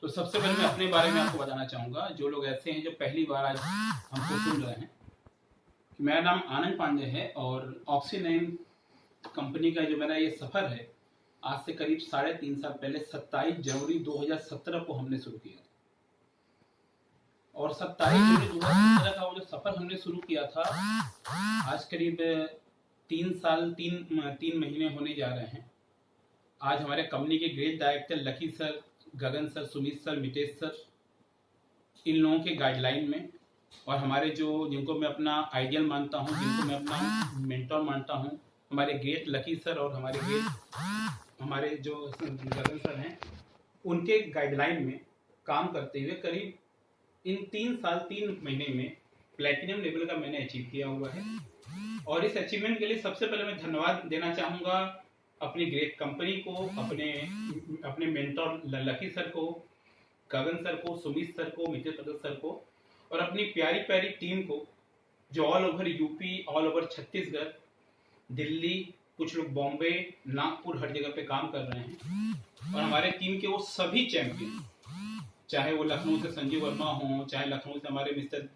सबसे पहले मैं अपने बारे में आपको बताना चाहूँगा, जो लोग ऐसे हैं जो पहली बार आज हमको सुन रहे हैं। मेरा नाम आनंद पांडे है और ऑक्सीनाइन कंपनी का जो मेरा ये सफ़र है, आज से करीब 3.5 साल पहले 27 जनवरी 2017 को हमने शुरू किया था। और 27 जनवरी 2017 का वो जो सफ़र हमने शुरू किया था, आज करीब 3 महीने होने जा रहे हैं। आज हमारे कंपनी के great director Lucky sir, Gagan sir, Sumit sir, Mitesh sir, इन लोगों के गाइडलाइन में और हमारे जिनको मैं अपना आइडियल मानता हूँ, जिनको मैं अपना मेंटर मानता हूँ, हमारे ग्रेट लकी सर और हमारे जो गगन सर हैं, उनके गाइडलाइन में काम करते हुए करीब इन 3 महीने में प्लेटिनम लेवल का मैंने अचीव किया हुआ है। और इस अचीवमेंट के लिए सबसे पहले मैं धन्यवाद देना चाहूँगा अपनी ग्रेट कंपनी को, अपने मेंटर लकी सर को, गगन सर को, सुमित सर को, मितेश सर को और अपनी प्यारी प्यारी टीम को, जो all over UP, all over Chhattisgarh, Delhi, कुछ लोग बॉम्बे, नागपुर, हर जगह पे काम कर रहे हैं। और हमारे टीम के वो सभी चैंपियन, चाहे वो लखनऊ से संजीव वर्मा हो, चाहे लखनऊ से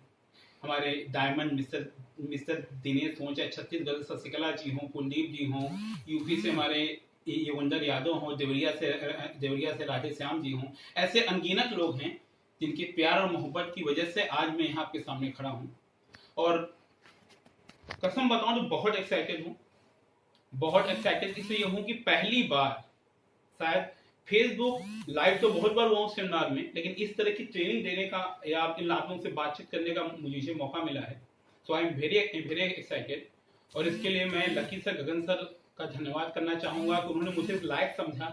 हमारे डायमंड मिस्टर दिनेश हो, चाहे छत्तीसगढ़ से शशिकला जी हो, कुलदीप जी हो, यूपी से हमारे युवंदर यादव हो, देवरिया से राधेश्याम जी हो, ऐसे अनगिनत लोग हैं जिनके प्यार और मोहब्बत की वजह से आज मैं यहाँ आपके सामने खड़ा हूँ। और कसम बताऊं तो बहुत एक्साइटेड हूँ। बहुत एक्साइटेड इसलिए हूँ कि पहली बार, शायद फेसबुक लाइव तो बहुत बार हुआ हूँ सेमिनार में, लेकिन इस तरह की ट्रेनिंग देने का या इन लोगों से बातचीत करने का मुझे मौका मिला है। सो आई एम वेरी एक्साइटेड। और इसके लिए मैं लकी सर, गगन सर का धन्यवाद करना चाहूँगा कि उन्होंने मुझे लायक समझा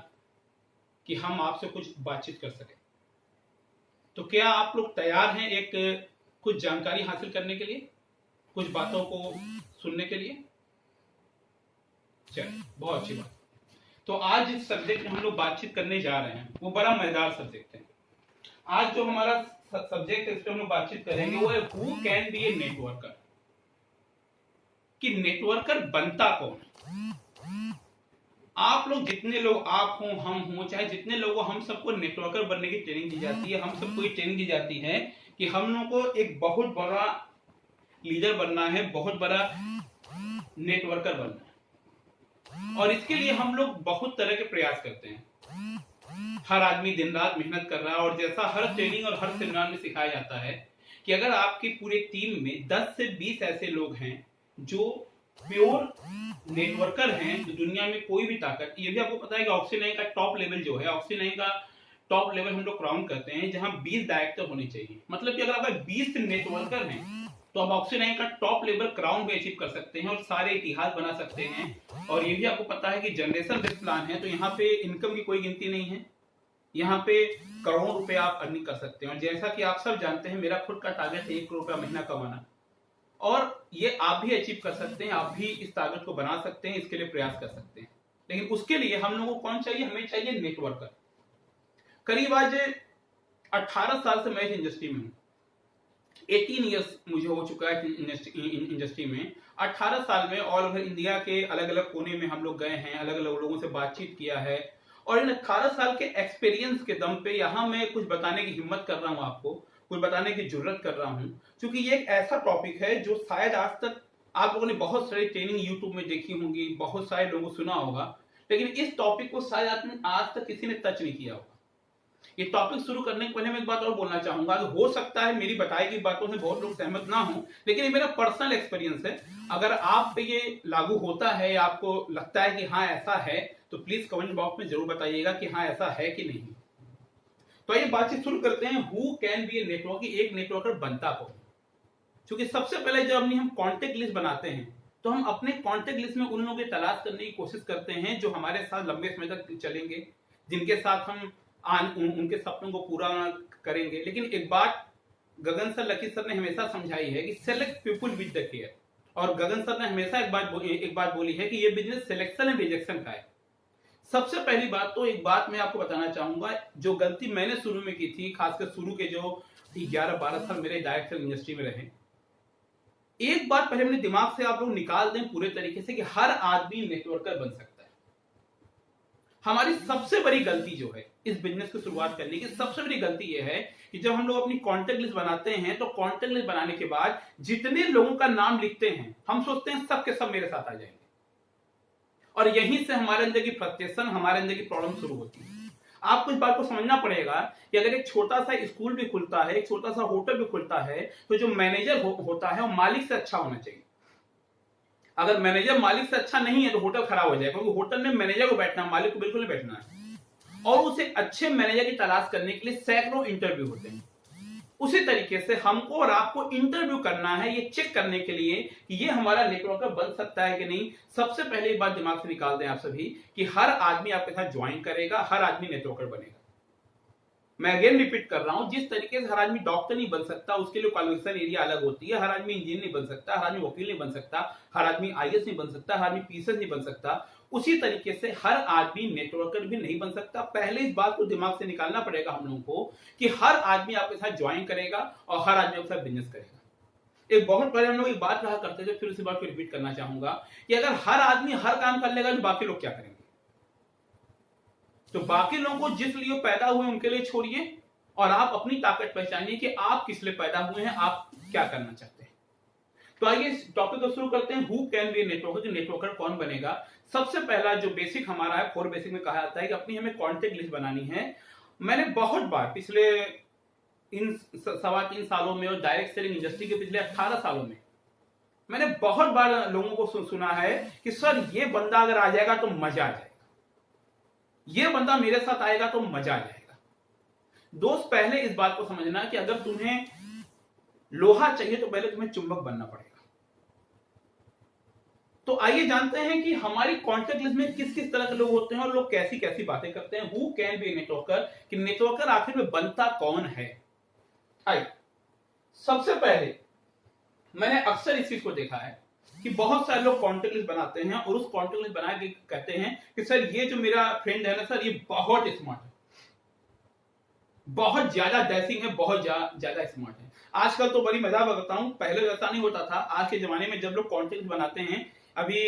कि हम आपसे कुछ बातचीत कर सकें। तो क्या आप लोग तैयार हैं कुछ जानकारी हासिल करने के लिए, कुछ बातों को सुनने के लिए? चलिए, बहुत अच्छी बात। तो आज जिस सब्जेक्ट में हम लोग बातचीत करने जा रहे हैं वो बड़ा मजेदार सब्जेक्ट है। आज जो हमारा सब्जेक्ट है, इस पर हम लोग बातचीत करेंगे, वो है who can be A networker, कि नेटवर्कर बनता कौन। आप लोग जितने लोग, आप हो, हम हो, चाहे जितने लोग हो, हम सबको नेटवर्कर बनने की ट्रेनिंग दी जाती है। हम सबको ये ट्रेनिंग दी जाती है कि हम लोग को एक बहुत बड़ा लीडर बनना है, बहुत बड़ा नेटवर्कर बनना है। और इसके लिए हम लोग बहुत तरह के प्रयास करते हैं। हर आदमी दिन रात मेहनत कर रहा है। और जैसा हर ट्रेनिंग और हर सेमिनार में सिखाया जाता है कि अगर आपकी पूरे टीम में 10 से 20 ऐसे लोग हैं जो प्योर नेटवर्कर हैं, तो दुनिया में कोई भी ताकत, ये भी आपको पता है कि ऑक्सीनाइन का टॉप लेवल जो है, ऑक्सीनाइन का टॉप लेवल हम लोग क्राउन करते हैं जहां 20 डायरेक्टर होने चाहिए। मतलब कि अगर आपका 20 नेटवर्कर हैं तो आप ऑक्सीनाइन का टॉप लेवल क्राउन भी अचीव कर सकते हैं और सारे इतिहास बना सकते हैं। और ये भी आपको पता है कि जनरेशन बेस्ड प्लान है, तो यहाँ पे इनकम की कोई गिनती नहीं है। यहाँ पे करोड़ों रुपए आप अर्निंग कर सकते हैं। और जैसा कि आप सब जानते हैं, मेरा खुद का टारगेट है 1 करोड़ रुपया महीना कमाना, और ये आप भी अचीव कर सकते हैं। आप भी इस टारगेट को बना सकते हैं, इसके लिए प्रयास कर सकते हैं। लेकिन उसके लिए हम लोगों को कौन चाहिए? हमें चाहिए नेटवर्कर। करीब आज 18 साल से मैं इस इंडस्ट्री में हूँ। 18 ईयर्स मुझे हो चुका है इंडस्ट्री में। 18 साल में ऑल ओवर इंडिया के अलग अलग कोने में हम लोग गए हैं, अलग अलग लोगों से बातचीत किया है। और इन 18 साल के एक्सपीरियंस के दम पे यहाँ मैं कुछ बताने की हिम्मत कर रहा हूँ, आपको कुछ बताने की जरूरत कर रहा हूँ, क्योंकि ये एक ऐसा टॉपिक है जो शायद आज तक आप लोगों ने बहुत सारी ट्रेनिंग यूट्यूब में देखी होंगी, बहुत सारे लोगों को सुना होगा, लेकिन इस टॉपिक को शायद आपने आज तक किसी ने टच नहीं किया होगा। ये टॉपिक शुरू करने के पहले मैं एक बात और बोलना चाहूंगा। हो सकता है मेरी बताई गई बातों से बहुत लोग सहमत ना हो, लेकिन ये मेरा पर्सनल एक्सपीरियंस है। अगर आप पे ये लागू होता है या आपको लगता है कि हाँ ऐसा है, तो प्लीज कमेंट बॉक्स में जरूर बताइएगा कि हाँ ऐसा है कि नहीं। तो ये बातचीत शुरू करते हैं, who can be A networker, एक नेटवर्कर बनता कौन। क्योंकि सबसे पहले जब हम कॉन्टेक्ट लिस्ट बनाते हैं तो हम अपने कॉन्टेक्ट लिस्ट में उन लोगों की तलाश करने की कोशिश करते हैं जो हमारे साथ लंबे समय तक चलेंगे, जिनके साथ हम उनके सपनों को पूरा करेंगे। लेकिन एक बात गगन सर, लकी सर ने हमेशा समझाई है कि select people with the care. और गगन सर ने हमेशा एक बात बोली है कि ये बिजनेस सिलेक्शन एंड रिजेक्शन का है। सबसे पहली बात तो एक बात मैं आपको बताना चाहूंगा, जो गलती मैंने शुरू में की थी, खासकर शुरू के जो 11-12 साल मेरे डायरेक्टर इंडस्ट्री में रहे, एक बात पहले अपने दिमाग से आप लोग निकाल दें पूरे तरीके से कि हर आदमी नेटवर्कर बन सकता है। हमारी सबसे बड़ी गलती जो है इस बिजनेस की शुरुआत करने की सबसे बड़ी गलती यह है कि जब हम लोग अपनी कॉन्टेक्ट लिस्ट बनाते हैं तो कॉन्टेक्ट लिस्ट बनाने के बाद जितने लोगों का नाम लिखते हैं हम सोचते हैं सब के सब मेरे साथ आ जाएंगे, और यहीं से हमारे अंदर की फ्रस्ट्रेशन, हमारे अंदर की प्रॉब्लम शुरू होती है। आपको इस बात को समझना पड़ेगा कि अगर एक छोटा सा स्कूल भी खुलता है, एक छोटा सा होटल भी खुलता है, तो जो मैनेजर होता है वो मालिक से अच्छा होना चाहिए। अगर मैनेजर मालिक से अच्छा नहीं है तो होटल खराब हो जाएगा, क्योंकि होटल में मैनेजर को बैठना है, मालिक को बिल्कुल नहीं बैठना है। और उसे अच्छे मैनेजर की तलाश करने के लिए सैकड़ों इंटरव्यू होते हैं। उसी तरीके से हमको और आपको इंटरव्यू करना है ये चेक करने के लिए कि ये हमारा नेटवर्कर बन सकता है कि नहीं। सबसे पहले बात दिमाग से निकाल दें आप सभी कि हर आदमी आपके साथ ज्वाइन करेगा, हर आदमी नेटवर्कर बनेगा। मैं अगेन रिपीट कर रहा हूं, जिस तरीके से हर आदमी डॉक्टर नहीं बन सकता, उसके लिए क्वालिफिकेशन एरिया अलग होती है। हर आदमी इंजीनियर नहीं बन सकता, हर आदमी वकील नहीं बन सकता, हर आदमी आईएएस नहीं बन सकता, हर आदमी पीएसएस नहीं बन सकता। उसी तरीके से हर आदमी नेटवर्कर भी नहीं बन सकता। पहले इस बात को दिमाग से निकालना पड़ेगा हम लोगों को कि हर आदमी आपके साथ ज्वाइन करेगा और हर आदमी आपके साथ बिजनेस करेगा। एक बहुत पहले हम लोग एक बात कहा करते थे, फिर उसी बात को रिपीट करना चाहूंगा कि अगर हर आदमी हर काम कर लेगा तो बाकी लोग क्या करेंगे? तो बाकी लोगों को जिस लिए पैदा हुए उनके लिए छोड़िए और आप अपनी ताकत पहचानिए कि आप किस लिए पैदा हुए हैं, आप क्या करना चाहते हैं। तो आइए इस टॉपिक को शुरू करते हैं। हु कैन बी नेटवर्कर, जो नेटवर्कर कौन बनेगा। सबसे पहला जो बेसिक हमारा है, 4 बेसिक में कहा जाता है कि अपनी हमें कॉन्टेक्ट लिस्ट बनानी है। मैंने बहुत बार पिछले इन 3.25 सालों में और डायरेक्ट सेलिंग इंडस्ट्री के पिछले 18 सालों में मैंने बहुत बार लोगों को सुना है कि सर ये बंदा अगर आ जाएगा तो मजा आ जाएगा, ये बंदा मेरे साथ आएगा तो मजा आ जाएगा। दोस्त, पहले इस बात को समझना कि अगर तुम्हें लोहा चाहिए तो पहले तुम्हें चुंबक बनना पड़ेगा। तो आइए जानते हैं कि हमारी कॉन्टेक्ट लिस्ट में किस किस तरह के लोग होते हैं और लोग कैसी कैसी बातें करते हैं। हु कैन बी नेटवर्कर, कि नेटवर्कर आखिर में बनता कौन है। आइए, सबसे पहले मैंने अक्सर इस चीज को देखा है कि बहुत सारे लोग कॉन्टेक्ट लिस्ट बनाते हैं और उस कॉन्टेक्ट लिस्ट बना के कहते हैं कि सर ये जो मेरा फ्रेंड है ना सर, ये बहुत स्मार्ट है, बहुत ज्यादा डैशिंग है, बहुत ज्यादा स्मार्ट है। आजकल तो बड़ी मजाक बताऊं, पहले ऐसा नहीं होता था। आज के जमाने में जब लोग कॉन्टेक्ट बनाते हैं, अभी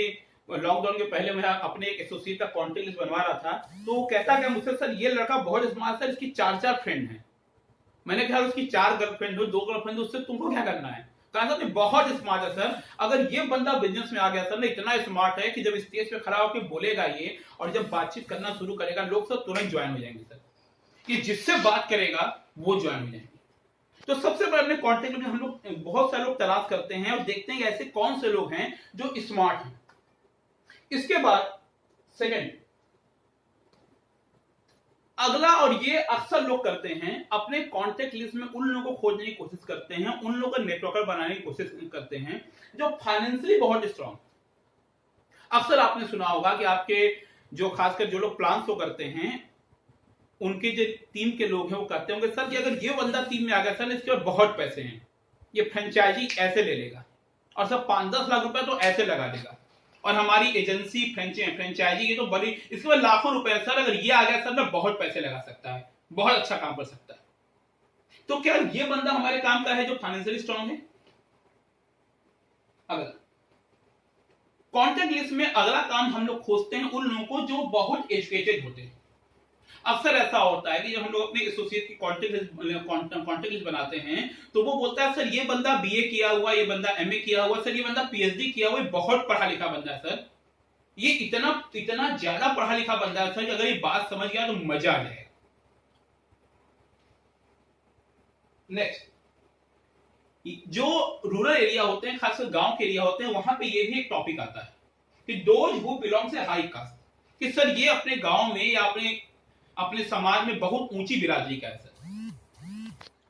लॉकडाउन के पहले मैं अपने एक एसोसिएट का कॉन्टेक्ट लिस्ट बनवा रहा था, तो वो कहता क्या मुझसे, सर ये लड़का बहुत स्मार्ट, सर इसकी 4 फ्रेंड है। मैंने कहा उसकी 4 गर्लफ्रेंड हो, 2 गर्लफ्रेंड हो, उससे तुमको क्या करना है? कहा सर बहुत स्मार्ट है सर, अगर ये बंदा बिजनेस में आ गया सर ना, इतना स्मार्ट है कि जब स्टेज पे खड़ा होकर बोलेगा ये और जब बातचीत करना शुरू करेगा, लोग सब तुरंत ज्वाइन हो जाएंगे सर, कि जिससे बात करेगा वो ज्वाइन हो जाएंगे। तो सबसे पहले कॉन्टेक्ट में हम लोग बहुत सारे लोग तलाश करते हैं और देखते हैं कि ऐसे कौन से लोग हैं जो स्मार्ट हैं। इसके बाद सेकंड, अगला, और ये अक्सर लोग करते हैं, अपने कॉन्टेक्ट लिस्ट में उन लोगों को खोजने की कोशिश करते हैं, उन लोगों का नेटवर्कर बनाने की कोशिश करते हैं जो फाइनेंशियली बहुत स्ट्रांग। अक्सर आपने सुना होगा कि आपके जो खासकर जो लोग प्लान शो करते हैं, उनके जो टीम के लोग हैं वो कहते होंगे सर कि अगर ये बंदा टीम में आ गया सर, इसके पास बहुत पैसे हैं, ये फ्रेंचाइजी ऐसे ले लेगा और सब 5-10 लाख रुपए तो ऐसे लगा देगा, और हमारी एजेंसी फ्रेंचाइजी की तो बड़ी, इसके बाद लाखों रुपए सर, अगर ये आ गया सर ना बहुत पैसे लगा सकता है, बहुत अच्छा काम कर सकता है। तो क्या ये बंदा हमारे काम का है जो फाइनेंशियली स्ट्रांग है? अगला कॉन्टेक्ट लिस्ट में अगला काम हम लोग खोजते हैं उन लोगों को जो बहुत एजुकेटेड होते हैं। अक्सर ऐसा होता है कि जब हम लोग अपने एसोसिएट की कॉन्टेक्ट लिस्ट बनाते हैं तो वो बोलता है सर ये बंदा बीए किया हुआ, ये बंदा एमए किया हुआ, सर ये बंदा पीएचडी किया हुआ, बहुत पढ़ा लिखा बंदा है सर, ये इतना ज्यादा पढ़ा लिखा बंदा है सर कि अगर ये बात समझ गया तो मजा आ जाएगा। नेक्स्ट, जो रूरल एरिया होते हैं, खासकर गांव के एरिया होते हैं, वहां पे ये भी एक टॉपिक आता है कि दोज हु बिलोंग से हाई कास्ट, कि सर ये अपने गांव में या अपने समाज में बहुत ऊंची बिरादरी का है सर,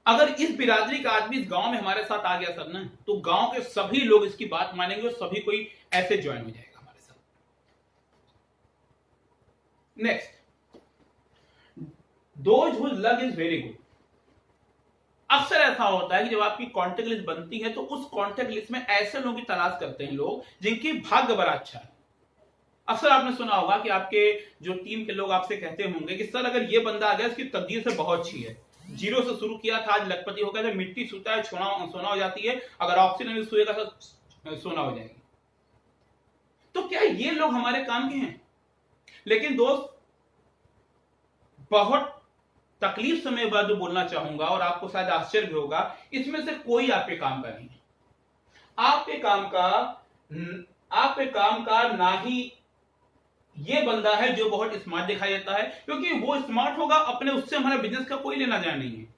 अगर इस बिरादरी का आदमी इस गांव में हमारे साथ आ गया सर ना, तो गांव के सभी लोग इसकी बात मानेंगे और सभी कोई ऐसे ज्वाइन हो जाएगा हमारे साथ। Next, those who luck is very good. अक्सर ऐसा होता है कि जब आपकी कॉन्टेक्ट लिस्ट बनती है तो उस कॉन्टेक्ट लिस्ट में ऐसे लोगों की तलाश करते हैं लोग जिनकी भाग्य बड़ा अच्छा है। अक्सर आपने सुना होगा कि आपके जो टीम के लोग आपसे कहते होंगे कि सर अगर ये बंदा आ गया, इसकी तकदीर से बहुत अच्छी है, 0 से शुरू किया था, आज लखपति हो गया, तो मिट्टी छूता है सोना हो जाती है, अगर ऑक्सीजन भी छुएगा तो सोना हो जाएगी। तो क्या ये लोग हमारे काम के हैं? लेकिन दोस्त, बहुत तकलीफ से मैं बात जो बोलना चाहूंगा और आपको शायद आश्चर्य भी होगा, इसमें से कोई आपके काम का नहीं है। आपके काम का ना ही ये बंदा है जो बहुत स्मार्ट दिखाई देता है, क्योंकि वो स्मार्ट होगा अपने, उससे हमारा बिजनेस का कोई लेना देना नहीं है।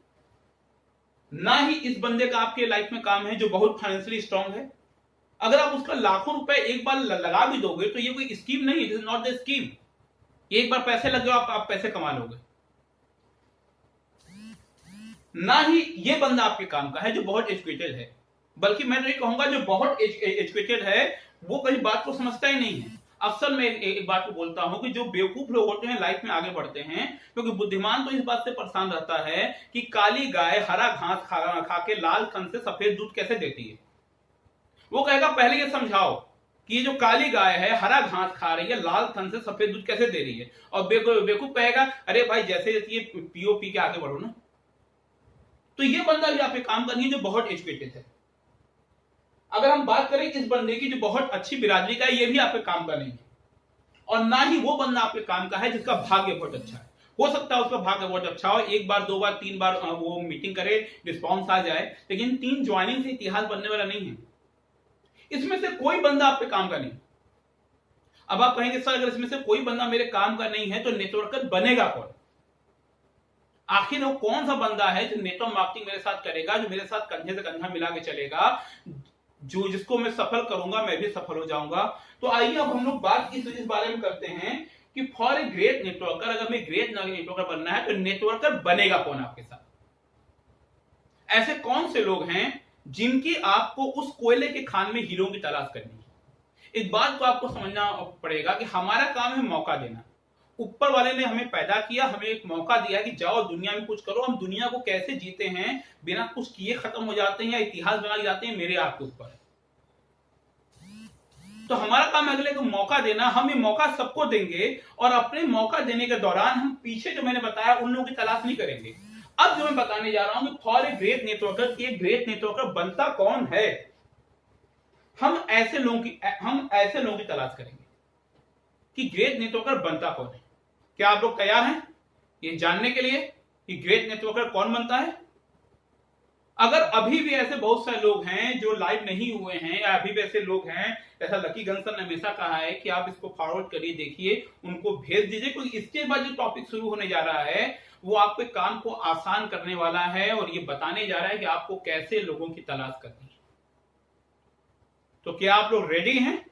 ना ही इस बंदे का आपके लाइफ में काम है जो बहुत फाइनेंशियली स्ट्रांग है। अगर आप उसका लाखों रुपए एक बार लगा भी दोगे तो ये कोई स्कीम नहीं है, this is not the scheme. एक बार पैसे लग जाओ आप पैसे कमा लोगे। ना ही ये बंदा आपके काम का है जो बहुत एजुकेटेड है, बल्कि मैं तो ये कहूंगा जो बहुत एजुकेटेड है वो कहीं बात को समझता ही नहीं है। अक्सर मैं एक बात को बोलता हूं कि जो बेवकूफ लोग होते हैं लाइफ में आगे बढ़ते हैं, क्योंकि बुद्धिमान तो इस बात से परेशान रहता है कि काली गाय हरा घास खा के लाल थन से सफेद दूध कैसे देती है। वो कहेगा पहले ये समझाओ कि ये जो काली गाय है हरा घास खा रही है, लाल थन से सफेद दूध कैसे दे रही है। और बेवकूफ कहेगा अरे भाई जैसे जैसे ये पियो पी के आगे बढ़ो ना। तो ये बंदा भी आपके काम करनी है जो बहुत एजुकेटेड है। अगर हम बात करें इस बंदे की जो बहुत अच्छी बिरादरी का है, ये भी आपके काम का नहीं है। और ना ही वो बंदा आपके काम का है जिसका भाग्य बहुत अच्छा है। हो सकता है उसका भाग्य बहुत अच्छा हो, एक बार दो बार तीन बार वो मीटिंग करे, रिस्पॉन्स आ जाए, लेकिन 3 ज्वाइनिंग से इतिहास बनने वाला नहीं है। इसमें से कोई बंदा आपके काम का नहीं। अब आप कहेंगे सर अगर इसमें से कोई बंदा मेरे काम का नहीं है तो नेटवर्कर बनेगा कौन? आखिर वो कौन सा बंदा है जो नेटवर्क मार्केटिंग मेरे साथ करेगा, जो मेरे साथ कंधे से कंधा मिला के चलेगा, जो जिसको मैं सफल करूंगा मैं भी सफल हो जाऊंगा। तो आइए अब हम लोग बात इस बारे में करते हैं कि फॉर ए ग्रेट नेटवर्कर, अगर मैं ग्रेट नेटवर्कर बनना है तो नेटवर्कर बनेगा कौन आपके साथ? ऐसे कौन से लोग हैं जिनकी आपको उस कोयले के खान में हीरो की तलाश करनी है। इस बात को आपको समझना पड़ेगा कि हमारा काम है मौका देना। ऊपर वाले ने हमें पैदा किया, हमें एक मौका दिया कि जाओ दुनिया में कुछ करो। हम दुनिया को कैसे जीते हैं, बिना कुछ किए खत्म हो जाते हैं या इतिहास बना जाते हैं, मेरे आपके ऊपर है। तो हमारा काम अगले को मौका देना। हम ये मौका सबको देंगे और अपने मौका देने के दौरान हम पीछे जो मैंने बताया उन लोगों की तलाश नहीं करेंगे। अब जो मैं बताने जा रहा हूं कि फॉर ए ग्रेट नेटवर्कर, ये ग्रेट नेटवर्कर बनता कौन है, हम ऐसे लोगों की तलाश करेंगे कि ग्रेट नेटवर्कर बनता कौन है। क्या आप लोग तैयार हैं ये जानने के लिए कि ग्रेट नेटवर्कर कौन बनता है? अगर अभी भी ऐसे बहुत सारे लोग हैं जो लाइव नहीं हुए हैं, या अभी भी ऐसे लोग हैं, ऐसा लकी गंसन ने हमेशा कहा है कि आप इसको फॉरवर्ड करिए, देखिए, उनको भेज दीजिए, क्योंकि इसके बाद जो टॉपिक शुरू होने जा रहा है वो आपके काम को आसान करने वाला है और ये बताने जा रहा है कि आपको कैसे लोगों की तलाश करनी है। तो क्या आप लोग रेडी हैं?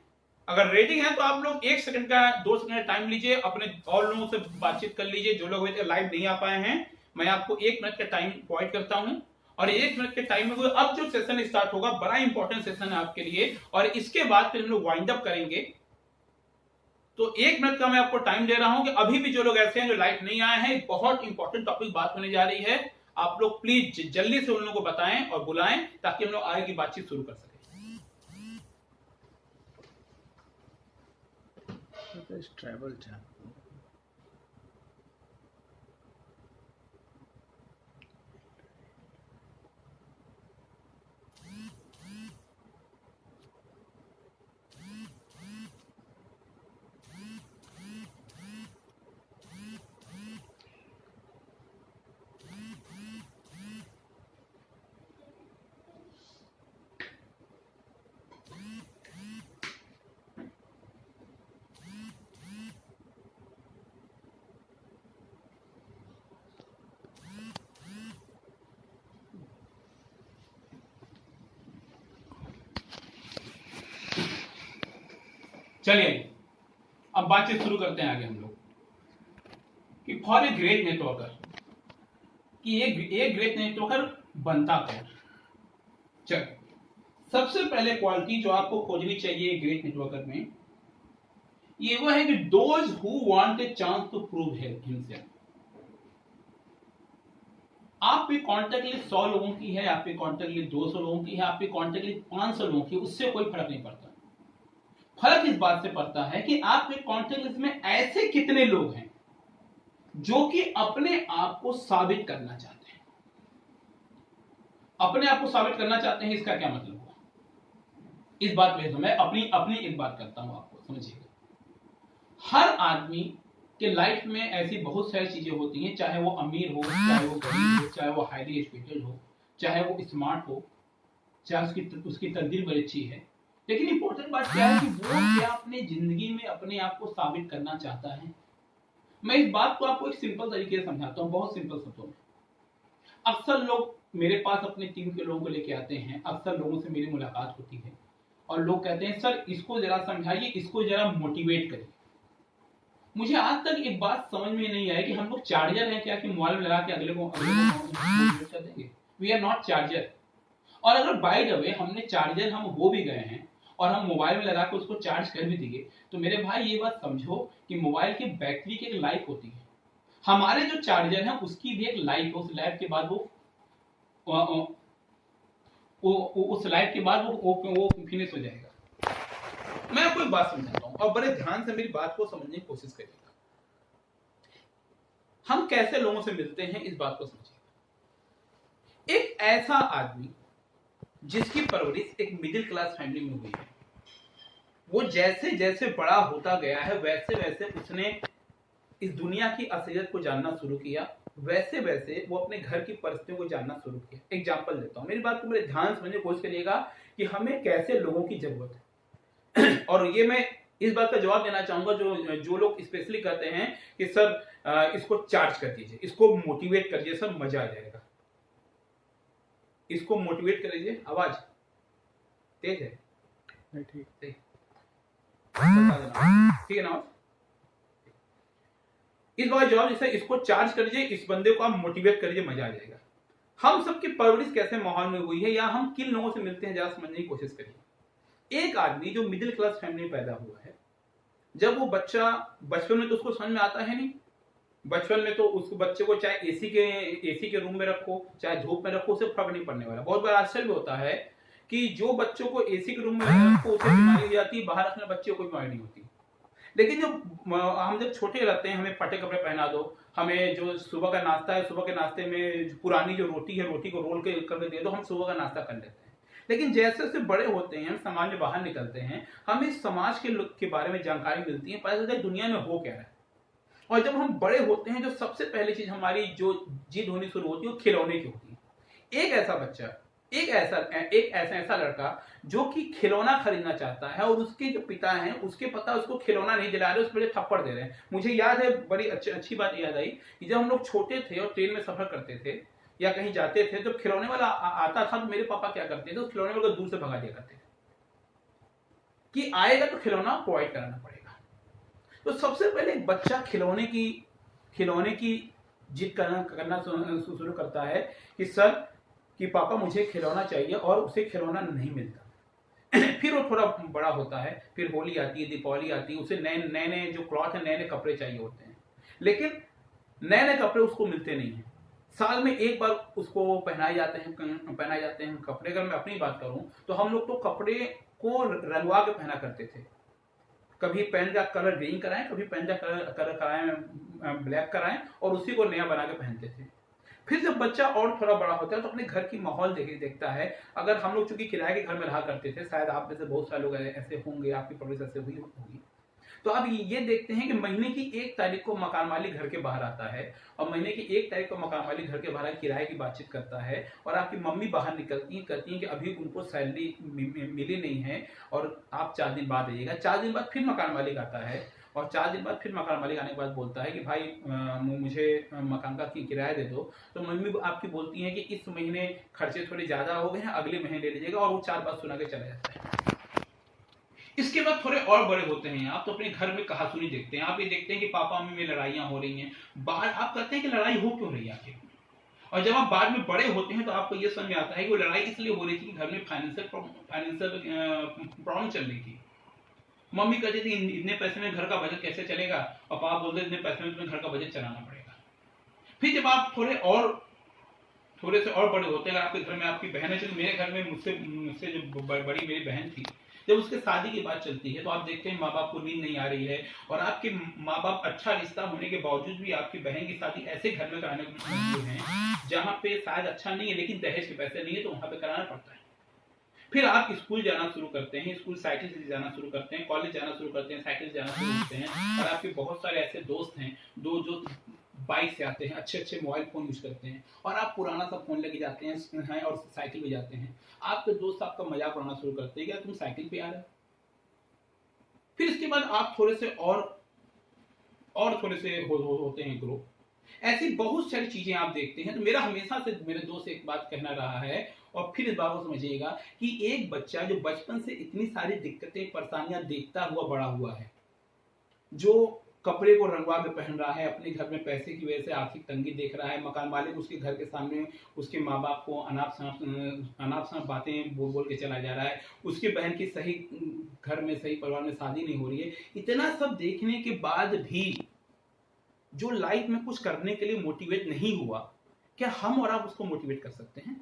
अगर रेडी हैं तो आप लोग 1 सेकंड का 2 सेकंड का टाइम लीजिए, अपने और लोगों से बातचीत कर लीजिए। जो लोग लाइव नहीं आ पाए हैं, मैं आपको 1 मिनट का टाइम प्रोवाइड करता हूं और 1 मिनट के टाइम में अब जो सेशन स्टार्ट होगा बड़ा इंपॉर्टेंट सेशन है आपके लिए, और इसके बाद फिर हम लोग वाइंड अप करेंगे। तो 1 मिनट का मैं आपको टाइम दे रहा हूं कि अभी भी जो लोग ऐसे हैं जो लाइव नहीं आए हैं, बहुत इंपॉर्टेंट टॉपिक बात होने जा रही है। आप लोग प्लीज जल्दी से उन लोगों को बताएं और बुलाएं ताकि हम लोग आगे की बातचीत शुरू कर सकें। ट्रैवल चैनल चलिए अब बातचीत शुरू करते हैं आगे हम लोग कि फॉर ए ग्रेट नेटवर्कर, कि ये ग्रेट नेटवर्कर बनता कौन। चल, सबसे पहले क्वालिटी जो आपको खोजनी चाहिए ग्रेट नेटवर्कर में, ये वो है कि those who want a chance to prove himself. आपकी कॉन्टेक्ट लिस्ट 100 लोगों की है, आपकी कॉन्टेक्ट लिस्ट 200 लोगों की है, आपकी कॉन्टेक्ट लिस्ट 500 लोगों की, उससे कोई फर्क नहीं पड़ता। फर्क इस बात से पड़ता है कि आपके कॉन्टेक्ट लिस्ट में ऐसे कितने लोग हैं जो कि अपने आप को साबित करना चाहते हैं। अपने आप को साबित करना चाहते हैं, इसका क्या मतलब हुआ? इस बात में मैं अपनी एक बात करता हूं, आपको समझिएगा। हर आदमी कि लाइफ में ऐसी बहुत सारी चीजें होती हैं, चाहे वो अमीर हो, चाहे वो गरीब हो, चाहे वो हाईली एजुकेटेड हो, चाहे वो स्मार्ट हो, चाहे उसकी तकदीर बड़ी अच्छी है, लेकिन इंपॉर्टेंट बात क्या है कि वो क्या अपने जिंदगी में अपने आप को साबित करना चाहता है। मैं इस बात को आपको एक सिंपल तरीके से समझाता हूँ, बहुत सिंपल शब्दों में। अक्सर लोग मेरे पास अपने टीम के लोगों को लेके आते हैं, अक्सर लोगों से मेरी मुलाकात होती है और लोग कहते हैं सर इसको जरा समझाइए, इसको जरा मोटिवेट करिए। मुझे आज तक एक बात समझ में नहीं आई कि हम लोग चार्जर हैं क्या कि मोबाइल में लगा के अगले को मोटिवेट कर देंगे। We are not charger. और अगर बाय द वे हमने चार्जर हम हो भी गए हैं और हम मोबाइल में लगा के उसको चार्ज कर भी दिए, तो मेरे भाई ये बात समझो कि मोबाइल की बैटरी की एक लाइफ होती है, हमारे जो चार्जर है उसकी भी एक लाइफ, उस लाइफ के बाद उस लाइफ के बाद वो फिनिश हो जाएगा। मैं आपको एक बात समझाता हूं और बड़े ध्यान से मेरी बात को समझने की कोशिश करिएगा। हम कैसे लोगों से मिलते हैं इस बात को समझिएगा। एक ऐसा आदमी जिसकी परवरिश एक मिडिल क्लास फैमिली में हुई है, वो जैसे जैसे बड़ा होता गया है वैसे वैसे उसने इस दुनिया की असलियत को जानना शुरू किया, वैसे वैसे वो अपने घर की परिस्थितियों को जानना शुरू किया। एग्जाम्पल देता हूं, मेरी बात को बड़े ध्यान समझने की कोशिश करिएगा कि हमें कैसे लोगों की जरूरत है। और ये मैं इस बात का जवाब देना चाहूंगा जो लोग स्पेशली कहते हैं कि सर इसको चार्ज कर दीजिए, इसको मोटिवेट कर दीजिए, सर मजा आ जाएगा। इसको मोटिवेट कर दीजिए। आवाज तेज है? ठीक है ना? इस बार जवाब जैसे इसको चार्ज कर दीजिए, इस बंदे को आप मोटिवेट कर दीजिए, मजा आ जाएगा। हम सबकी परवरिश कैसे माहौल में हुई है या हम किन लोगों से मिलते हैं जरा समझने की कोशिश करिए। एक आदमी जो मिडिल क्लास फैमिली में पैदा हुआ है, जब वो बच्चा बचपन में तो उसको समझ में आता है नहीं। बचपन में तो उस बच्चे को चाहे एसी के रूम में रखो, चाहे धूप में रखो, उसे फर्क नहीं पड़ने वाला। बहुत बार आश्चर्य होता है कि जो बच्चों को एसी के रूम में रखो उसे बीमारी हो जाती है, बाहर रखने बच्चे को बीमारी नहीं होती। लेकिन हम जब छोटे रहते हैं, हमें फटे कपड़े पहना दो, हमें जो सुबह का नाश्ता है, सुबह के नाश्ते में पुरानी जो रोटी है, रोटी को रोल के करके दे दो, हम सुबह का नाश्ता कर लेते हैं। लेकिन जैसे जैसे बड़े होते हैं, हम समाज में बाहर निकलते हैं, हमें समाज के बारे में जानकारी मिलती है, पता चलता है दुनिया में हो क्या है। और जब हम बड़े होते हैं, जो सबसे पहली चीज हमारी जो जिद होनी शुरू होती है वो खिलौने की होती है। एक ऐसा बच्चा, एक ऐसा लड़का जो कि खिलौना खरीदना चाहता है और उसके जो पिता हैं उसके पता उसको खिलौना नहीं दिला रहे, उस पर थप्पड़ दे रहे हैं। मुझे याद है, बड़ी अच्छी बात याद आई कि जब हम लोग छोटे थे और ट्रेन में सफर करते थे या कहीं जाते थे, जब खिलौने वाला आता था तो मेरे पापा क्या करते थे, उस खिलौने वाले को दूर से भगा दिया करते थे कि आएगा तो खिलौना प्रोवाइड कराना पड़ेगा। तो सबसे पहले एक बच्चा खिलौने की जिद करना शुरू करता है कि सर कि पापा मुझे खिलौना चाहिए, और उसे खिलौना नहीं मिलता। फिर वो थोड़ा बड़ा होता है, फिर होली आती है, दीपावली आती है, उसे नए नए जो क्लॉथ है, नए नए कपड़े चाहिए होते हैं, लेकिन नए नए कपड़े उसको मिलते नहीं हैं। साल में एक बार उसको पहनाए जाते हैं कपड़े। अगर मैं अपनी बात करूं तो हम लोग तो कपड़े को रंगवा के पहना करते थे। कभी पैंट का कलर ग्रीन कराएं, कभी पैंट का कलर कराएं ब्लैक कराएं, और उसी को नया बना के पहनते थे। फिर जब बच्चा और थोड़ा बड़ा होता है तो अपने घर की माहौल देखता है। अगर हम लोग चूंकि किराए के घर में रहा करते थे, शायद आप में से बहुत सारे लोग ऐसे होंगे, आपकी परवरिश ऐसे हुई होगी, तो आप ये देखते हैं कि महीने की 1 तारीख को मकान मालिक घर के बाहर आता है, और महीने की 1 तारीख को मकान मालिक घर के बाहर किराए की बातचीत करता है, और आपकी मम्मी बाहर निकलती हैं, कहती हैं कि अभी उनको सैलरी मिली नहीं है और आप 4 दिन बाद आइएगा। 4 दिन बाद फिर मकान मालिक आता है, और 4 दिन बाद फिर मकान मालिक आने के बाद बोलता है कि भाई मुझे मकान का किराया दे दो। तो मम्मी आपकी बोलती है कि इस महीने खर्चे थोड़े ज्यादा हो गए हैं, अगले महीने ले लीजिएगा, और वो 4 बात सुना के चला जाता है। इसके बाद थोड़े और बड़े होते हैं आप, तो अपने घर में कहासुनी देखते हैं। आप ये देखते हैं कि पापा मम्मी में लड़ाइयां हो रही हैं बाहर। आप कहते हैं कि लड़ाई हो क्यों रही है आखिर? और जब आप बाद में बड़े होते हैं तो आपको ये समझ में आता है कि वो लड़ाई इसलिए हो रही थी कि घर में फाइनेंशियल प्रॉब्लम चल रही थी। मम्मी कहती थी इतने पैसे में घर का बजट कैसे चलेगा, और पापा बोलते इतने पैसे में तुम्हें घर का बजट चलाना पड़ेगा। फिर जब आप थोड़े से और बड़े होते हैं, अगर आपके घर में आपकी बहन है, चलो मेरे घर में मुझसे जो बड़ी मेरी बहन थी, जब उसके शादी की बात चलती है तो आप देखते हैं माँ बाप को नींद नहीं आ रही है, और आपके माँ बाप अच्छा रिश्ता होने के बावजूद भी आपकी बहन की शादी ऐसे घर में कराने को मजबूर हैं जहाँ पे शायद अच्छा नहीं है लेकिन दहेज के पैसे नहीं है, तो वहां पे कराना पड़ता है। फिर आप स्कूल जाना शुरू करते हैं, स्कूल साइकिल से जाना शुरू करते हैं, कॉलेज जाना शुरू करते हैं, साइकिल से जाना शुरू करते हैं, और आपके बहुत सारे ऐसे दोस्त हैं जो बाइक से आते हैं, अच्छे अच्छे मोबाइल फोन यूज करते हैं, और आप पुराना सा फोन लेके जाते हैं और साइकिल पे जाते हैं। आपके दोस्त आपका मजाक उड़ाना शुरू करते हैं, क्या तुम साइकिल पे आ रहे हो? फिर इसके बाद आप थोड़े से और थोड़े से होते हैं ग्रो। ऐसी बहुत सारी चीजें आप देखते हैं। तो मेरा हमेशा से मेरे दोस्त एक बात कहना रहा है, और फिर इस बात को समझिएगा कि एक बच्चा जो बचपन से इतनी सारी दिक्कतें परेशानियां देखता हुआ बड़ा हुआ है, जो कपड़े को रंगवा के पहन रहा है, अपने घर में पैसे की वजह से आर्थिक तंगी देख रहा है, मकान मालिक उसके घर के सामने उसके माँ बाप को अनाप शनाप बातें बोल बोल के चला जा रहा है, उसकी बहन की सही घर में सही परिवार में शादी नहीं हो रही है, इतना सब देखने के बाद भी जो लाइफ में कुछ करने के लिए मोटिवेट नहीं हुआ, क्या हम और आप उसको मोटिवेट कर सकते हैं?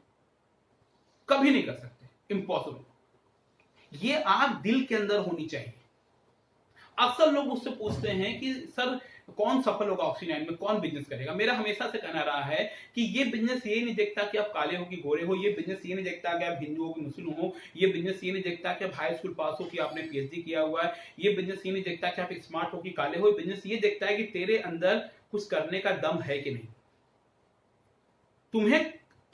कभी नहीं कर सकते, इम्पॉसिबल। ये आग दिल के अंदर होनी चाहिए। अक्सर लोग मुझसे पूछते हैं कि सर कौन सफल होगा ऑक्सीजन में, कौन बिजनेस करेगा? मेरा हमेशा से कहना रहा है कि ये बिजनेस ये नहीं देखता कि आप काले हो कि गोरे हो, ये बिजनेस ये नहीं देखता कि आप हिंदू हो कि मुस्लिम हो, ये बिजनेस ये नहीं देखता कि आप हाई स्कूल पास हो कि आपने पीएचडी किया हुआ है, ये बिजनेस ये नहीं देखता कि आप स्मार्ट हो कि काले हो, बिजनेस ये देखता है कि तेरे अंदर कुछ करने का दम है कि नहीं,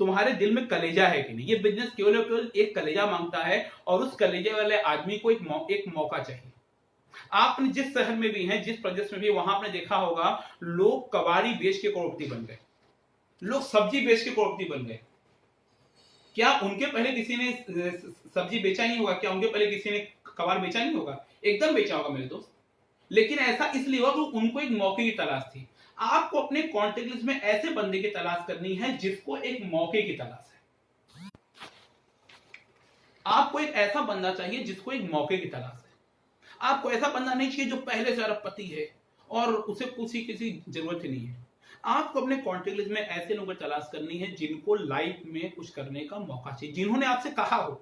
तुम्हारे दिल में कलेजा है कि नहीं। ये बिजनेस केवल एक कलेजा मांगता है, और उस कलेजे वाले आदमी को एक मौका चाहिए। आपने जिस शहर में भी हैं, जिस प्रदेश में भी, वहां आपने देखा होगा लोग कबाड़ी बेच के करोड़पति बन गए, लोग सब्जी बेच के करोड़पति बन गए। क्या उनके पहले किसी ने सब्जी बेचा नहीं होगा? क्या उनके पहले किसी ने कबाड़ बेचा नहीं होगा? एकदम बेचा होगा मेरे दोस्त। लेकिन ऐसा इसलिए हुआ कि उनको एक मौके की तलाश थी। आपको अपने कॉन्टेक्ट लिस्ट में ऐसे बंदे की तलाश करनी है जिसको एक मौके की तलाश है। आपको एक ऐसा बंदा चाहिए जिसको एक मौके की तलाश है। आपको ऐसा बंदा नहीं चाहिए जो पहले से अरबपति है और उसे किसी जरूरत ही नहीं है। आपको अपने कॉन्टेक्ट लिस्ट में ऐसे लोगों की तलाश करनी है जिनको लाइफ में कुछ करने का मौका चाहिए, जिन्होंने आपसे कहा हो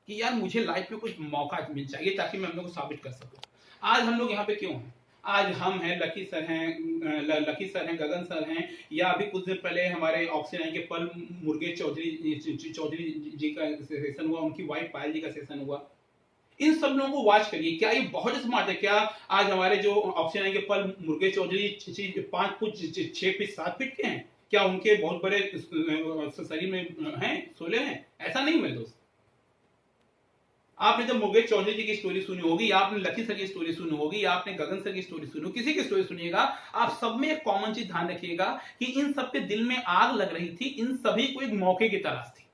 कि यार मुझे लाइफ में कुछ मौका मिल चाहिए ताकि मैं अपने को साबित कर सकूं। आज हम लोग यहाँ पे क्यों हैं? आज हम हैं, लकी सर हैं, गगन सर हैं, या अभी कुछ दिन पहले हमारे ऑक्सीजन के पल मुर्गे चौधरी जी का सेशन हुआ, उनकी वाइफ पायल जी का सेशन हुआ। इन सब लोगों को वॉच करिए। क्या ये बहुत स्मार्ट है? क्या आज हमारे जो ऑक्सीजन के पल मुर्गे चौधरी 5 फुट 6 फीट 7 फीट के हैं? क्या उनके बहुत बड़े शरीर में हैं, सोले हैं? ऐसा नहीं मेरे दोस्त। आपने जब मुर्गे चौधरी जी की स्टोरी सुनी होगी, या आपने लकी सर की स्टोरी सुनी होगी, या आपने गगन सर की स्टोरी सुनी होगी, किसी की स्टोरी सुनिएगा, आप सब में एक कॉमन चीज ध्यान रखिएगा कि इन सबके दिल में आग लग रही थी, इन सभी को एक मौके की तलाश थी।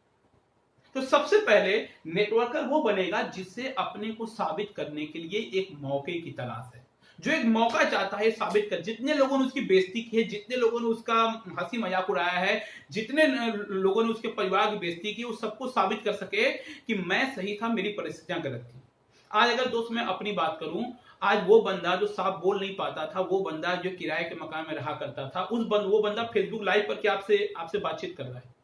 तो सबसे पहले नेटवर्कर वो बनेगा जिससे अपने को साबित करने के लिए एक मौके की तलाश है, जो एक मौका चाहता है साबित कर। जितने लोगों ने उसकी बेइज्जती की है, जितने लोगों ने उसका हंसी मजाक उड़ाया है, जितने लोगों ने उसके परिवार की बेइज्जती की, उस सबको साबित कर सके कि मैं सही था, मेरी परिस्थितियां गलत थी। आज अगर दोस्त मैं अपनी बात करूं, आज वो बंदा जो साफ बोल नहीं पाता था, वो बंदा जो किराए के मकान में रहा करता था, वो बंदा फेसबुक लाइव पर क्या आपसे बातचीत कर रहा है।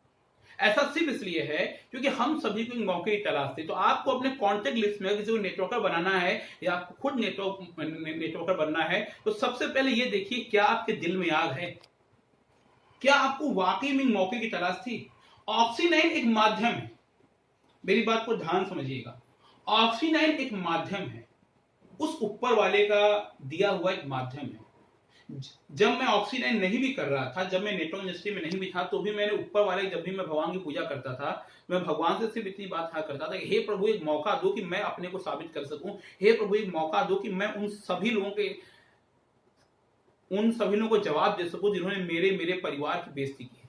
ऐसा सिर्फ इसलिए है क्योंकि हम सभी को मौके की तलाश थी। तो आपको अपने कॉन्टेक्ट लिस्ट में किसी को नेटवर्कर बनाना है, या आपको खुद नेटवर्कर बनना है, तो सबसे पहले ये देखिए क्या आपके दिल में आग है, क्या आपको वाकई में मौके की तलाश थी। ऑक्सीजन एक माध्यम है, मेरी बात को ध्यान समझिएगा। ऑक्सीजन एक माध्यम है, उस ऊपर वाले का दिया हुआ एक माध्यम है। जब मैं ऑक्सीजन नहीं भी कर रहा था, जब मैं नेटवर्क इंडस्ट्री में नहीं भी था, तो भी मैंने ऊपर वाले, जब भी मैं भगवान की पूजा करता था, मैं भगवान से सिर्फ इतनी बात कहा करता था कि हे प्रभु एक मौका दो कि मैं अपने को साबित कर सकूं, हे प्रभु एक मौका दो कि मैं उन सभी लोगों को जवाब दे सकूं जिन्होंने मेरे परिवार की बेइज्जती की है।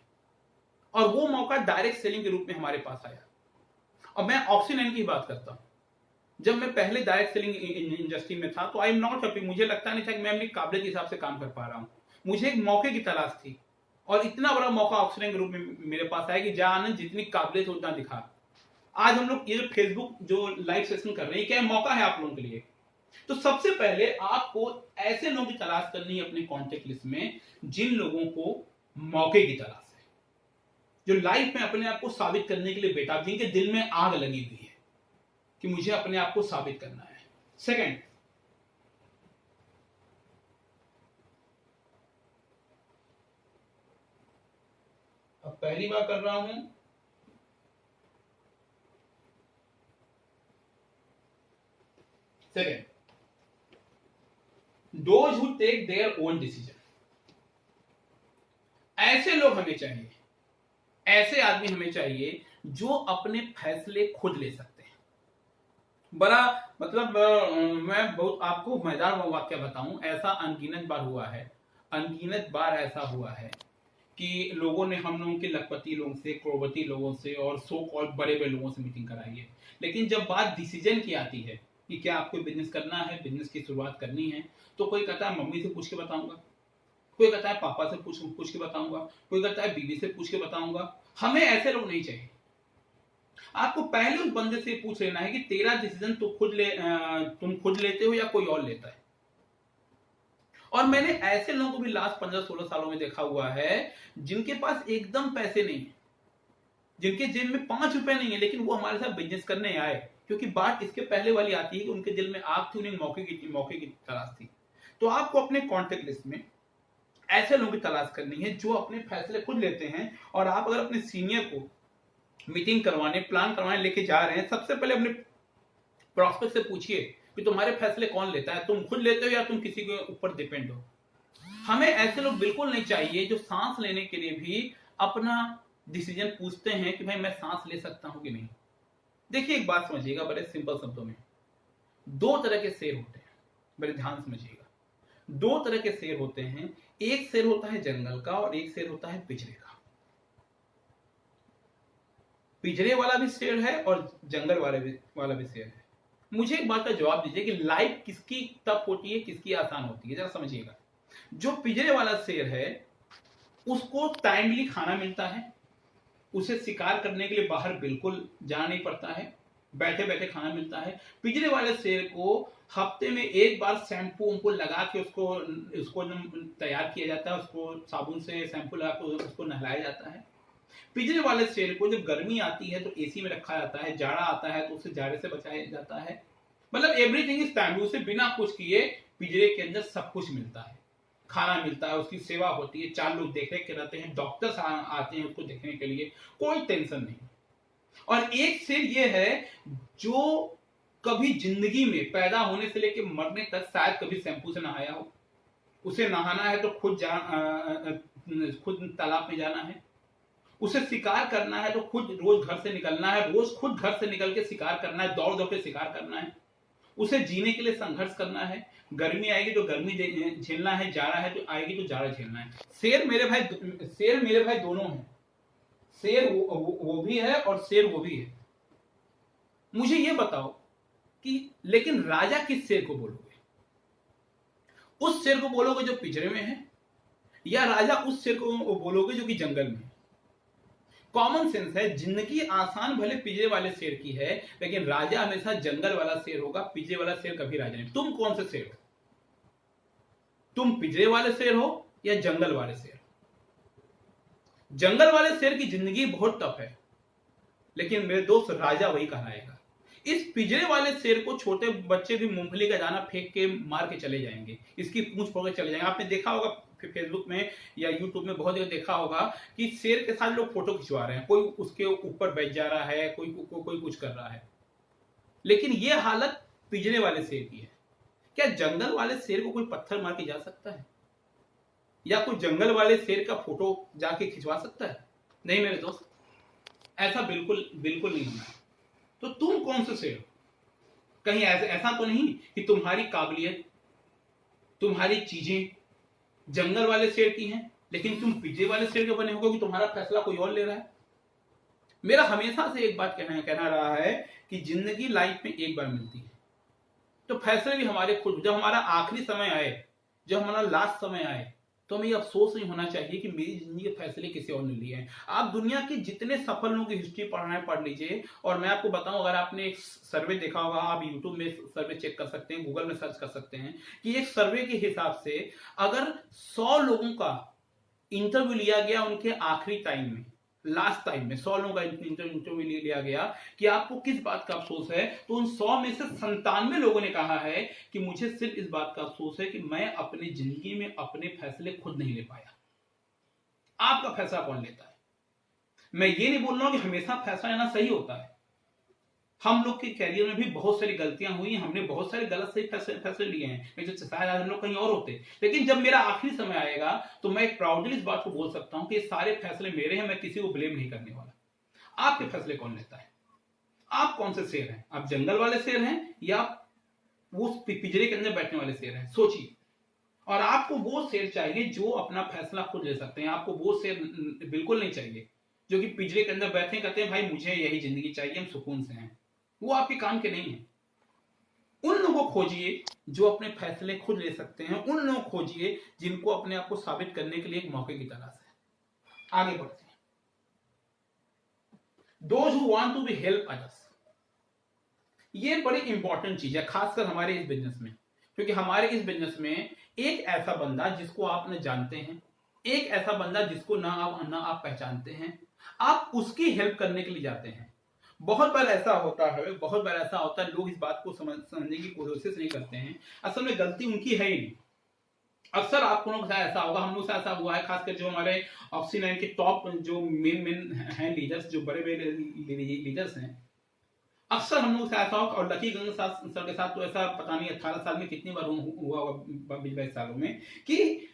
और वो मौका डायरेक्ट सेलिंग के रूप में हमारे पास आया। और मैं ऑक्सीजन की बात करता हूं, जब मैं पहले डायरेक्ट सेलिंग इंडस्ट्री में था, तो आई एम नॉट हैप्पी। मुझे लगता नहीं था कि मैं अपनी काबिलियत के हिसाब से काम कर पा रहा हूं। मुझे एक मौके की तलाश थी, और इतना बड़ा मौका ऑक्सीजन के रूप में मेरे पास आया कि जहां आनंद जितनी काबिलियत उतना दिखा। आज हम लोग ये जो फेसबुक जो लाइव सेशन कर रहे हैं, क्या मौका है आप लोगों के लिए? तो सबसे पहले आपको ऐसे लोगों की तलाश करनी है अपने कॉन्टेक्ट लिस्ट में जिन लोगों को मौके की तलाश है, जो लाइफ में अपने आप को साबित करने के लिए बेताब, जिनके दिल में आग लगी हुई है कि मुझे अपने आप को साबित करना है। सेकंड, अब पहली बार कर रहा हूं, second, those who take their own decision. ऐसे लोग हमें चाहिए, ऐसे आदमी हमें चाहिए जो अपने फैसले खुद ले सकते हैं। बड़ा मतलब मैं बहुत आपको मजेदार वाक्य बताऊं, ऐसा अनगिनत बार हुआ है, अनगिनत बार ऐसा हुआ है कि लोगों ने हम लोगों के लखपति लोगों से, करोड़पति लोगों से और सो कॉल्ड बड़े बड़े लोगों से मीटिंग कराई है, लेकिन जब बात डिसीजन की आती है कि क्या आपको बिजनेस करना है, बिजनेस की शुरुआत करनी है, तो कोई कहता है मम्मी से पूछ के बताऊंगा, कोई कहता है पापा से पूछ के बताऊंगा, कोई कहता है बीवी से पूछ के बताऊंगा। हमें ऐसे लोग नहीं चाहिए। आपको पहले उस बंदे से पूछ लेना है कि तेरा डिसीजन तुम खुद लेते हो या कोई और लेता है। और मैंने ऐसे लोगों को भी लास्ट 15-16 सालों में देखा हुआ है जिनके पास एकदम पैसे नहीं है, जिनके जेब में 5 रुपए नहीं है, लेकिन वो हमारे साथ बिजनेस करने आए, क्योंकि बात इसके पहले वाली आती है कि उनके दिल में आग थी, उन्हें मौके की तलाश थी। तो आपको अपने कॉन्टेक्ट लिस्ट में ऐसे लोगों की तलाश करनी है जो अपने फैसले खुद लेते हैं। और आप अगर अपने सीनियर को मीटिंग करवाने, प्लान करवाने लेके जा रहे हैं, सबसे पहले अपने प्रॉस्पेक्ट से पूछिए कि तुम्हारे फैसले कौन लेता है, तुम खुद लेते हो या तुम किसी के ऊपर डिपेंड हो। हमें ऐसे लोग बिल्कुल नहीं चाहिए जो सांस लेने के लिए भी अपना डिसीजन पूछते हैं कि भाई मैं सांस ले सकता हूं कि नहीं। देखिए एक बात समझिएगा बड़े सिंपल शब्दों में, दो तरह के शेर होते हैं, बड़े ध्यान समझिएगा। दो तरह के शेर होते हैं, एक शेर होता है जंगल का और एक शेर होता है पिंजरे का। पिंजरे वाला भी शेर है और जंगल वाला भी शेर है। मुझे एक बात का जवाब दीजिए कि लाइफ किसकी टफ होती है, किसकी आसान होती है, जरा समझिएगा। जो पिंजरे वाला शेर है उसको टाइमली खाना मिलता है, उसे शिकार करने के लिए बाहर बिल्कुल जाना नहीं पड़ता है, बैठे बैठे खाना मिलता है। पिंजरे वाले शेर को हफ्ते में एक बार शैम्पू लगा के उसको तैयार किया जाता है, उसको साबुन से शैम्पू लगा के उसको नहलाया जाता है। पिंजरे वाले शेर को जब गर्मी आती है तो एसी में रखा जाता है, जाड़ा आता है तो उसे जाड़े से बचाया जाता है। मतलब एवरीथिंग इज टाइम, उसे बिना कुछ किए पिंजरे के अंदर सब कुछ मिलता है, खाना मिलता है, उसकी सेवा होती है, 4 लोग देख रेख के रहते हैं, डॉक्टर्स आते हैं उसको देखने के लिए, कोई टेंशन नहीं। और एक शेर ये है जो कभी जिंदगी में पैदा होने से लेकर मरने तक शायद कभी शैम्पू से नहाया हो, उसे नहाना है तो खुद तालाब में जाना है, उसे शिकार करना है तो खुद रोज घर से निकलना है, रोज खुद घर से निकल के शिकार करना है, दौड़ दौड़ के शिकार करना है, उसे जीने के लिए संघर्ष करना है। गर्मी आएगी तो गर्मी झेलना है, जाड़ा है तो आएगी तो जाड़ा झेलना है। शेर मेरे भाई दोनों हैं, शेर वो भी है और शेर वो भी है। मुझे ये बताओ कि लेकिन राजा किस शेर को बोलोगे? उस शेर को बोलोगे जो पिंजरे में है, या राजा उस शेर को बोलोगे जो कि जंगल में है? कॉमन सेंस है, जिंदगी आसान भले पिंजरे वाले शेर की है, लेकिन राजा हमेशा जंगल वाला शेर होगा, पिंजरे वाला शेर कभी राजा नहीं। तुम कौन से शेर हो? तुम पिंजरे वाले शेर हो या जंगल वाले शेर? जंगल वाले शेर की जिंदगी बहुत टफ है, लेकिन मेरे दोस्त राजा वही कहलाएगा। इस पिंजरे वाले शेर को छोटे बच्चे भी मूंगफली का दाना फेंक के मार के चले जाएंगे, इसकी पूंछ फोड़ के चले जाएंगे। आपने देखा होगा फेसबुक में या यूट्यूब में बहुत जगह देखा होगा कि शेर के साथ लोग फोटो खिंचवा रहे हैं, कोई उसके ऊपर बैठ जा रहा है, कोई कुछ कर रहा है, लेकिन ये हालत पिंजरे वाले शेर की है। क्या जंगल वाले शेर को कोई पत्थर मार के जा सकता है, या कोई जंगल वाले शेर का फोटो जाके खिंचवा सकता है? नहीं मेरे दोस्त, ऐसा बिल्कुल बिल्कुल नहीं होना है। तो तुम कौन से शेर हो? कहीं ऐसा तो नहीं कि तुम्हारी काबिलियत, तुम्हारी चीजें जंगल वाले शेर की हैं, लेकिन तुम पिंजरे वाले शेर के बने हो कि तुम्हारा फैसला कोई और ले रहा है? मेरा हमेशा से एक बात कहना रहा है कि जिंदगी लाइफ में एक बार मिलती है, तो फैसले भी हमारे खुद। जब हमारा आखिरी समय आए, जब हमारा लास्ट समय आए, तो हमें ये अफसोस नहीं होना चाहिए कि मेरी जिंदगी के फैसले किसी और ने लिए हैं। आप दुनिया के जितने सफल लोगों की हिस्ट्री पढ़ लीजिए। और मैं आपको बताऊं, अगर आपने एक सर्वे देखा होगा, आप यूट्यूब में सर्वे चेक कर सकते हैं, गूगल में सर्च कर सकते हैं, कि एक सर्वे के हिसाब से अगर 100 लोगों का इंटरव्यू लिया गया उनके आखिरी टाइम में, लास्ट टाइम में 100 लोगों का इंटरव्यू लिया गया कि आपको किस बात का अफसोस है, तो उन 100 में से 97 लोगों ने कहा है कि मुझे सिर्फ इस बात का अफसोस है कि मैं अपनी जिंदगी में अपने फैसले खुद नहीं ले पाया। आपका फैसला कौन लेता है? मैं ये नहीं बोल रहा हूं कि हमेशा फैसला लेना सही होता है, हम लोग के कैरियर में भी बहुत सारी गलतियां हुई हैं, हमने बहुत सारे गलत सही फैसले लिए हैं, नहीं तो शायद आज हम लोग कहीं और होते। लेकिन जब मेरा आखिरी समय आएगा तो मैं एक प्राउडली इस बात को बोल सकता हूं कि ये सारे फैसले मेरे हैं, मैं किसी को ब्लेम नहीं करने वाला। आपके फैसले कौन लेता है? आप कौन से शेर हैं? आप जंगल वाले शेर हैं या वो पिंजरे के अंदर बैठने वाले शेर हैं? सोचिए। और आपको वो शेर चाहिए जो अपना फैसला खुद ले सकते हैं। आपको वो शेर बिल्कुल नहीं चाहिए जो कि पिंजरे के अंदर बैठे कहते हैं भाई मुझे यही जिंदगी चाहिए, हम सुकून से हैं। वो आपके काम के नहीं है। उन लोगों को खोजिए जो अपने फैसले खुद ले सकते हैं। उन लोगों को खोजिए जिनको अपने आप को साबित करने के लिए एक मौके की तलाश है। आगे बढ़ते हैं। Those who want to be help others, ये बड़ी इंपॉर्टेंट चीज है, खासकर हमारे इस बिजनेस में। क्योंकि हमारे इस बिजनेस में एक ऐसा बंदा जिसको आप न जानते हैं, एक ऐसा बंदा जिसको ना आप पहचानते हैं, आप उसकी हेल्प करने के लिए जाते हैं। बहुत बार ऐसा होता है, बहुत बार ऐसा होता है, लोग इस बात को समझने की कोशिश नहीं करते हैं। असल में गलती उनकी है ही नहीं। अक्सर आप लोगों के साथ ऐसा होगा, हम लोग से ऐसा हुआ है, खासकर जो हमारे ऑक्सी लाइन के टॉप जो मेन हैं लीडर्स, जो बड़े बड़े लीडर्स हैं, अक्सर हम लोग से ऐसा होगा। और लकी गंग सर के साथ तो ऐसा पता नहीं 18 साल में कितनी बार हुआ होगा, 20-22 सालों में, कि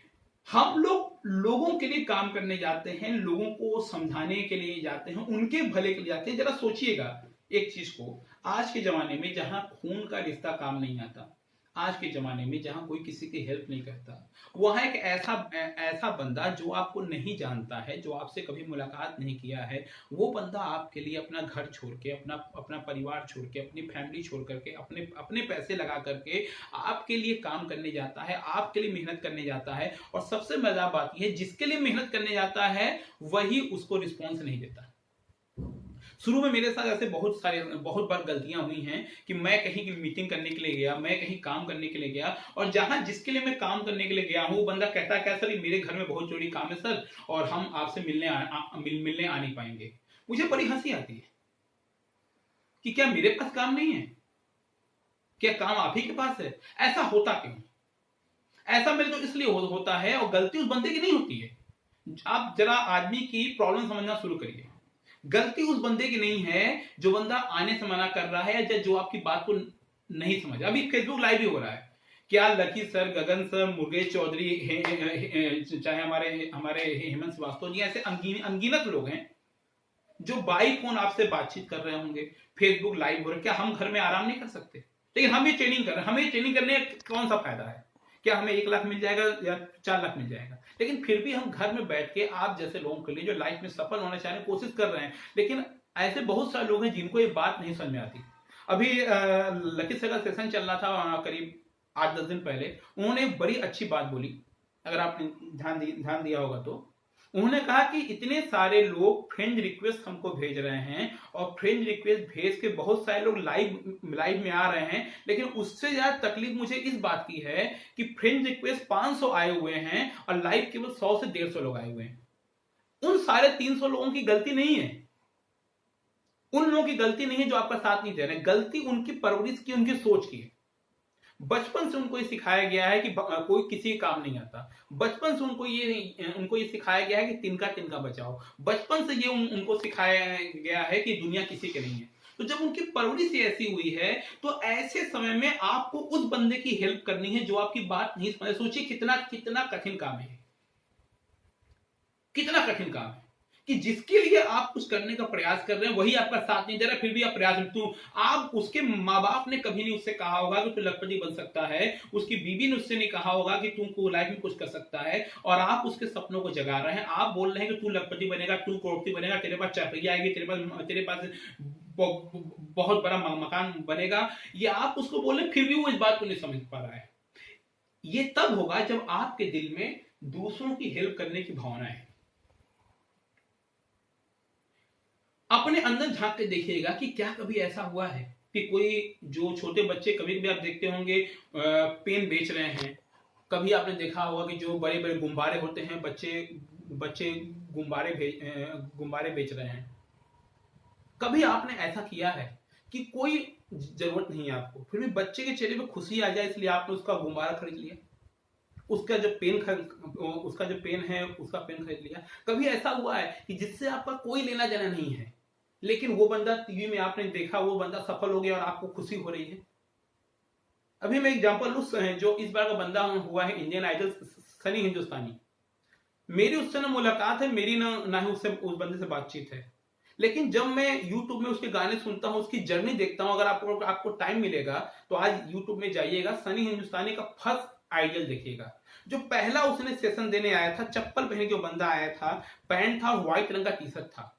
हम लोग लोगों के लिए काम करने जाते हैं, लोगों को समझाने के लिए जाते हैं, उनके भले के लिए जाते हैं। जरा सोचिएगा एक चीज को, आज के जमाने में जहां खून का रिश्ता काम नहीं आता, आज के जमाने में जहां कोई किसी की हेल्प नहीं करता, वहां एक ऐसा बंदा जो आपको नहीं जानता है, जो आपसे कभी मुलाकात नहीं किया है, वो बंदा आपके लिए अपना घर छोड़ के, अपना परिवार छोड़ के, अपनी फैमिली छोड़ करके, अपने पैसे लगा करके आपके लिए काम करने जाता है, आपके लिए मेहनत करने जाता है। और सबसे मजेदार बात यह है, जिसके लिए मेहनत करने जाता है वही उसको रिस्पॉन्स नहीं देता। शुरू में मेरे साथ ऐसे बहुत बार गलतियां हुई हैं कि मैं कहीं की मीटिंग करने के लिए गया, मैं कहीं काम करने के लिए गया, और जहां जिसके लिए मैं काम करने के लिए गया हूं, वो बंदा कहता है क्या सर मेरे घर में बहुत जरूरी काम है सर, और हम आपसे मिलने आ नहीं पाएंगे। मुझे बड़ी हंसी आती है कि क्या मेरे पास काम नहीं है? क्या काम आप ही के पास है? ऐसा होता क्यों? ऐसा मेरे तो इसलिए होता है, और गलती उस बंदे की नहीं होती है। आप जरा आदमी की प्रॉब्लम समझना शुरू करिए। गलती उस बंदे की नहीं है जो बंदा आने से मना कर रहा है, या जो आपकी बात को नहीं समझ। अभी फेसबुक लाइव भी हो रहा है, क्या lucky sir, Gagan sir, Murgesh Chaudhary, चाहे हमारे हेमंत श्रीवास्तव जी, ऐसे अनगिनत लोग हैं जो बाई फोन आपसे बातचीत कर रहे होंगे, फेसबुक लाइव हो रहा है। क्या हम घर में आराम नहीं कर सकते? लेकिन हम ये ट्रेनिंग कर रहे हैं। हमें ट्रेनिंग करने का कौन सा फायदा है? क्या हमें 1 लाख मिल जाएगा या 4 लाख मिल जाएगा? लेकिन फिर भी हम घर में बैठ के आप जैसे लोगों के लिए जो लाइफ में सफल होना चाह रहे हैं, कोशिश कर रहे हैं। लेकिन ऐसे बहुत सारे लोग हैं जिनको ये बात नहीं समझ में आती। अभी लकी सर का सेशन चल रहा था करीब 8-10 दिन पहले, उन्होंने बड़ी अच्छी बात बोली, अगर आपने ध्यान दिया होगा तो। उन्होंने कहा कि इतने सारे लोग फ्रेंड रिक्वेस्ट हमको भेज रहे हैं, और फ्रेंड रिक्वेस्ट भेज के बहुत सारे लोग लाइव में आ रहे हैं, लेकिन उससे ज्यादा तकलीफ मुझे इस बात की है कि फ्रेंड रिक्वेस्ट 500 आए हुए हैं और लाइव केवल 100 से 150 लोग आए हुए हैं। उन सारे 300 लोगों की गलती नहीं है, उन लोगों की गलती नहीं है जो आपका साथ नहीं दे रहे हैं। गलती उनकी परवरिश की, उनकी सोच की है। बचपन से उनको ये सिखाया गया है कि कोई किसी काम नहीं आता। बचपन से उनको ये सिखाया गया है कि तिनका तिनका बचाओ। बचपन से ये उनको सिखाया गया है कि दुनिया किसी के नहीं है। तो जब उनकी परवरिश ऐसी हुई है, तो ऐसे समय में आपको उस बंदे की हेल्प करनी है जो आपकी बात नहीं समझे। सोचिए कितना कठिन काम है, कितना कठिन काम है कि जिसके लिए आप कुछ करने का प्रयास कर रहे हैं वही आपका साथ नहीं दे रहा, फिर भी आप प्रयास में। आप उसके माँ बाप ने कभी नहीं उससे कहा होगा कि तू लखपति बन सकता है, उसकी बीवी ने उससे नहीं कहा होगा कि तू लाइफ में कुछ कर सकता है, और आप उसके सपनों को जगा रहे हैं। आप बोल रहे हैं कि तू लखपति बनेगा, तू करोड़पति बनेगा, तेरे पास चाकरी आएगी, तेरे पास बहुत बड़ा मकान बनेगा। ये आप उसको बोल रहे, फिर भी वो इस बात को नहीं समझ पा रहा है। ये तब होगा जब आपके दिल में दूसरों की हेल्प करने की भावना है। अपने अंदर झांक के देखिएगा कि क्या कभी ऐसा हुआ है कि कोई जो छोटे बच्चे, कभी आप देखते होंगे पेन बेच रहे हैं। कभी आपने देखा होगा कि जो बड़े बड़े गुब्बारे होते हैं, बच्चे गुब्बारे बेच रहे हैं। कभी आपने ऐसा किया है कि कोई जरूरत नहीं है आपको, फिर भी बच्चे के चेहरे पे खुशी आ जाए इसलिए आपने उसका गुब्बारा खरीद लिया, उसका जो पेन है उसका पेन खरीद लिया। कभी ऐसा हुआ है कि जिससे आपका कोई लेना देना नहीं है, लेकिन वो बंदा टीवी में आपने देखा, वो बंदा सफल हो गया और आपको खुशी हो रही है। अभी मैं एग्जांपल उस जो इस बार का बंदा हुआ है इंडियन आइडल, सनी हिंदुस्तानी, मेरी उससे ना मुलाकात है, मेरी ना ही उससे उस बंदे से बातचीत है, लेकिन जब मैं YouTube में उसके गाने सुनता हूं, उसकी जर्नी देखता हूं, अगर आपको टाइम मिलेगा तो आज YouTube में जाइएगा, सनी हिंदुस्तानी का फर्स्ट आइडल देखिएगा। जो पहला उसने सेशन देने आया था, चप्पल पहन के बंदा आया था, पैंट था, व्हाइट रंग का टी शर्ट था,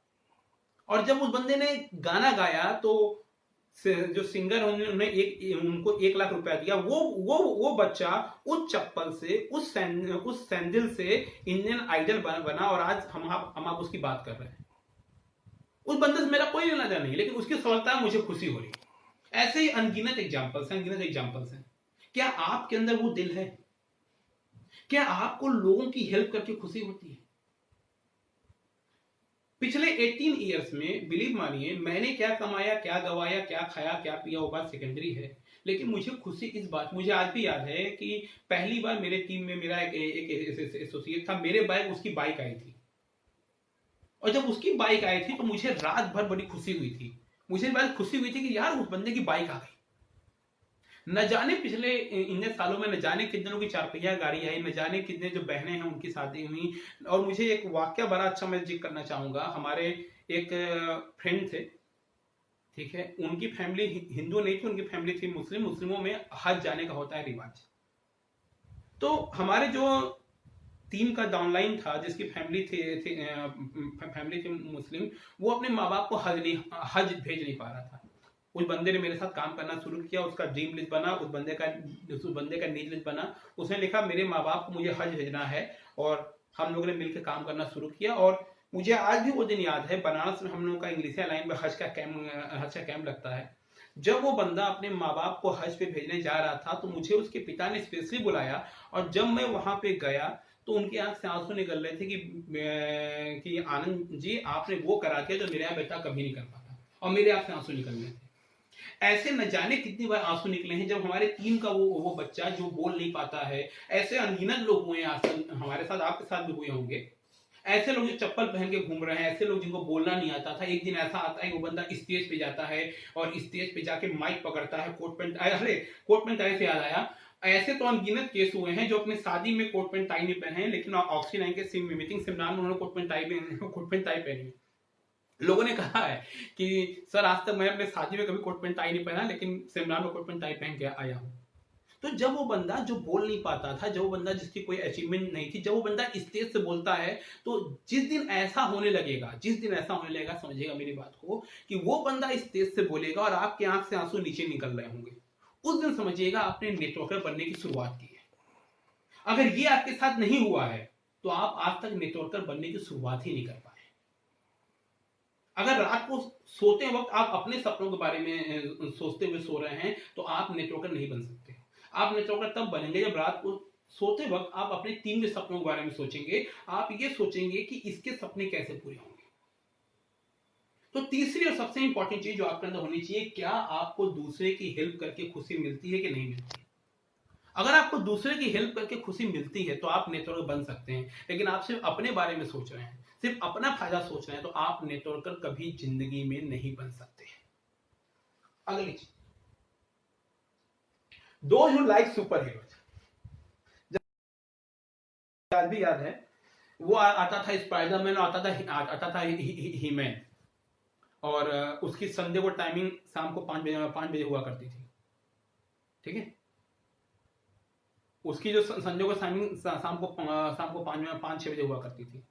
और जब उस बंदे ने गाना गाया तो जो सिंगर उन्होंने उनको 1 लाख रुपया दिया। वो बच्चा उस चप्पल से, उस सैंडल से इंडियन आइडल बना, और आज हम आप उसकी बात कर रहे हैं। उस बंदे से मेरा कोई लेना देना नहीं, लेकिन उसकी सफलता मुझे खुशी हो रही। ऐसे ही अनगिनत एग्जांपल्स हैं। क्या आपके अंदर वो दिल है? क्या आपको लोगों की हेल्प करके खुशी होती है? पिछले 18 ईयर्स में बिलीव मानिए, मैंने क्या कमाया, क्या गवाया, क्या खाया, क्या पिया, वो बात सेकेंडरी है, लेकिन मुझे खुशी इस बात, मुझे आज भी याद है कि पहली बार मेरे टीम में मेरा एक एसोसिएट था, मेरे बैग उसकी बाइक आई थी, और जब उसकी बाइक आई थी तो मुझे रात भर बड़ी खुशी हुई थी। मुझे बात खुशी हुई थी कि यार उस बंदे की बाइक आ गई। न जाने पिछले इन सालों में न जाने कितने लोगों की 4 पहिया गाड़ी आई, न जाने कितने जो बहनें हैं उनकी शादी हुई। और मुझे एक वाक्य बड़ा अच्छा मैं जिक्र करना चाहूंगा। हमारे एक फ्रेंड थे, ठीक है, उनकी फैमिली हिंदू नहीं थी, उनकी फैमिली थी मुस्लिम। मुस्लिमों में हज जाने का होता है रिवाज। तो हमारे जो टीम का डाउनलाइन था, जिसकी फैमिली थी मुस्लिम, वो अपने माँ बाप को हज भेज नहीं पा रहा था। उस बंदे ने मेरे साथ काम करना शुरू किया, उसका ड्रीम लिस्ट बना, उस बंदे का नीड लिस्ट बना। उसने लिखा मेरे माँ बाप को मुझे हज भेजना है, और हम लोगों ने मिलकर काम करना शुरू किया। और मुझे आज भी वो दिन याद है, बनारस में हम लोगों का इंग्लिश लाइन में हज का कैंप लगता है। जब वो बंदा अपने माँ बाप को हज पे भेजने जा रहा था तो मुझे उसके पिता ने स्पेशली बुलाया, और जब मैं वहां पे गया तो उनकी आंख से आंसू निकल रहे थे कि आनंद जी, आपने वो करा दिया जो मेरा बेटा कभी नहीं कर पाता, और मेरे आंख से आंसू निकल रहे थे। ऐसे न जाने कितनी बार आंसू निकले हैं जब हमारे टीम का वो बच्चा जो बोल नहीं पाता है। ऐसे अनगिनत लोग हुए हैं हमारे साथ, आपके साथ भी हुए होंगे। ऐसे लोग जो चप्पल पहन के घूम रहे हैं, ऐसे लोग जिनको बोलना नहीं आता था। एक दिन ऐसा आता है वो बंदा स्टेज पे जाता है, और स्टेज पे जाके माइक पकड़ता है, कोट पैंट टाई से याद आया, ऐसे तो अनगिनत केस हुए हैं जो अपने शादी में कोट पैंट टाई नहीं पहने, लेकिन ऑक्सीजन आई के मीटिंग सेमिनार में उन्होंने कोट पैंट टाई पहनी। लोगों ने कहा है कि सर आज तक मैं अपने शादी में कभी कोट पैंट टाई नहीं पहना, लेकिन सेमिनार में कोट पैंट टाई पहन के आया हूं। तो जब वो बंदा जो बोल नहीं पाता था, जब वो बंदा जिसकी कोई अचीवमेंट नहीं थी, जब वो बंदा स्टेज से बोलता है, तो जिस दिन ऐसा होने लगेगा समझिएगा मेरी बात को, कि वो बंदा स्टेज से बोलेगा और आपके आंख से आंसू नीचे निकल रहे होंगे, उस दिन समझिएगा आपने नेटवर्कर बनने की शुरुआत की है। अगर ये आपके साथ नहीं हुआ है तो आप आज तक नेटवर्कर बनने की शुरुआत ही नहीं कर पाए। अगर रात को सोते वक्त आप अपने सपनों के बारे में सोचते हुए सो रहे हैं तो आप नेटवर्कर नहीं बन सकते। आप नेटवर्कर तब बनेंगे जब रात को सोते वक्त आप अपनी टीम के सपनों के बारे में सोचेंगे। आप ये सोचेंगे कि इसके सपने कैसे पूरे होंगे। तो तीसरी और सबसे इंपॉर्टेंट चीज जो आपके अंदर होनी चाहिए, क्या आपको दूसरे की हेल्प करके खुशी मिलती है कि नहीं मिलती। अगर आपको दूसरे की हेल्प करके खुशी मिलती है तो आप नेटवर्कर बन सकते हैं। लेकिन आप सिर्फ अपने बारे में सोच रहे हैं, सिर्फ अपना फायदा सोच रहे हैं, तो आप नेटवर्कर कभी जिंदगी में नहीं बन सकते। अगली चीज, दो यू लाइक सुपर हीरोज, आज भी याद है वो आता था स्पाइडरमैन, आता था हीमैन, और उसकी संडे को टाइमिंग शाम को 5 बजे हुआ करती थी। ठीक है, उसकी जो संडे को टाइमिंग शाम को 5-6 बजे हुआ करती थी।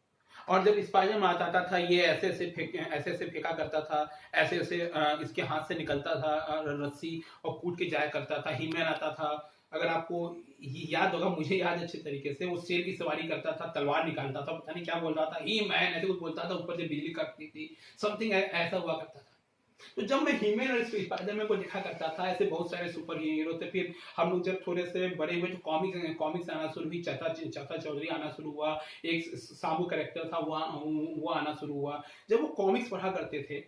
और जब स्पाइडरमैन आता था, ये ऐसे फेंका करता था, ऐसे इसके हाथ से निकलता था रस्सी और कूद के जाया करता था। हीमैन आता था, अगर आपको याद होगा, मुझे याद अच्छे तरीके से, वो शेर की सवारी करता था, तलवार निकालता था, पता नहीं क्या बोल रहा था, हीमैन ऐसे कुछ बोलता था, ऊपर से बिजली करती थी, समथिंग ऐसा हुआ करता था। तो जब मैं हीमैन और स्पाइडरमैन को देखा करता था, ऐसे बहुत सारे सुपर हीरो थे। फिर हम लोग जब थोड़े से बड़े हुए तो कॉमिक्स आना शुरू हुई, चाचा चौधरी आना शुरू हुआ, एक साबू कैरेक्टर था वो आना शुरू हुआ। जब वो कॉमिक्स पढ़ा करते थे,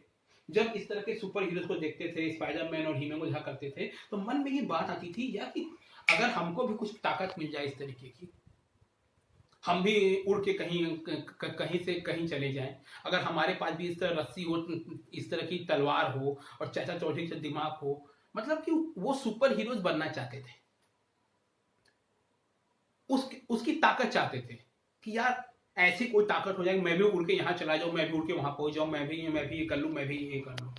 जब इस तरह के सुपर हीरोज को देखते थे, स्पाइडरमैन और हीमैन को देखा करते थे, तो मन में ये बात आती थी यार कि अगर हमको भी कुछ ताकत मिल जाए इस तरीके की, हम भी उड़ के कहीं से कहीं चले जाएं। अगर हमारे पास भी इस तरह रस्सी हो, इस तरह की तलवार हो और चाचा चौधरी का दिमाग हो, मतलब कि वो सुपर हीरोज बनना चाहते थे, उसकी ताकत चाहते थे कि यार ऐसी कोई ताकत हो जाए, मैं भी उड़ के यहाँ चला जाऊं, मैं भी उड़ के वहां पहुंच जाऊं, मैं भी ये कर लूं, मैं भी ये कर लूं।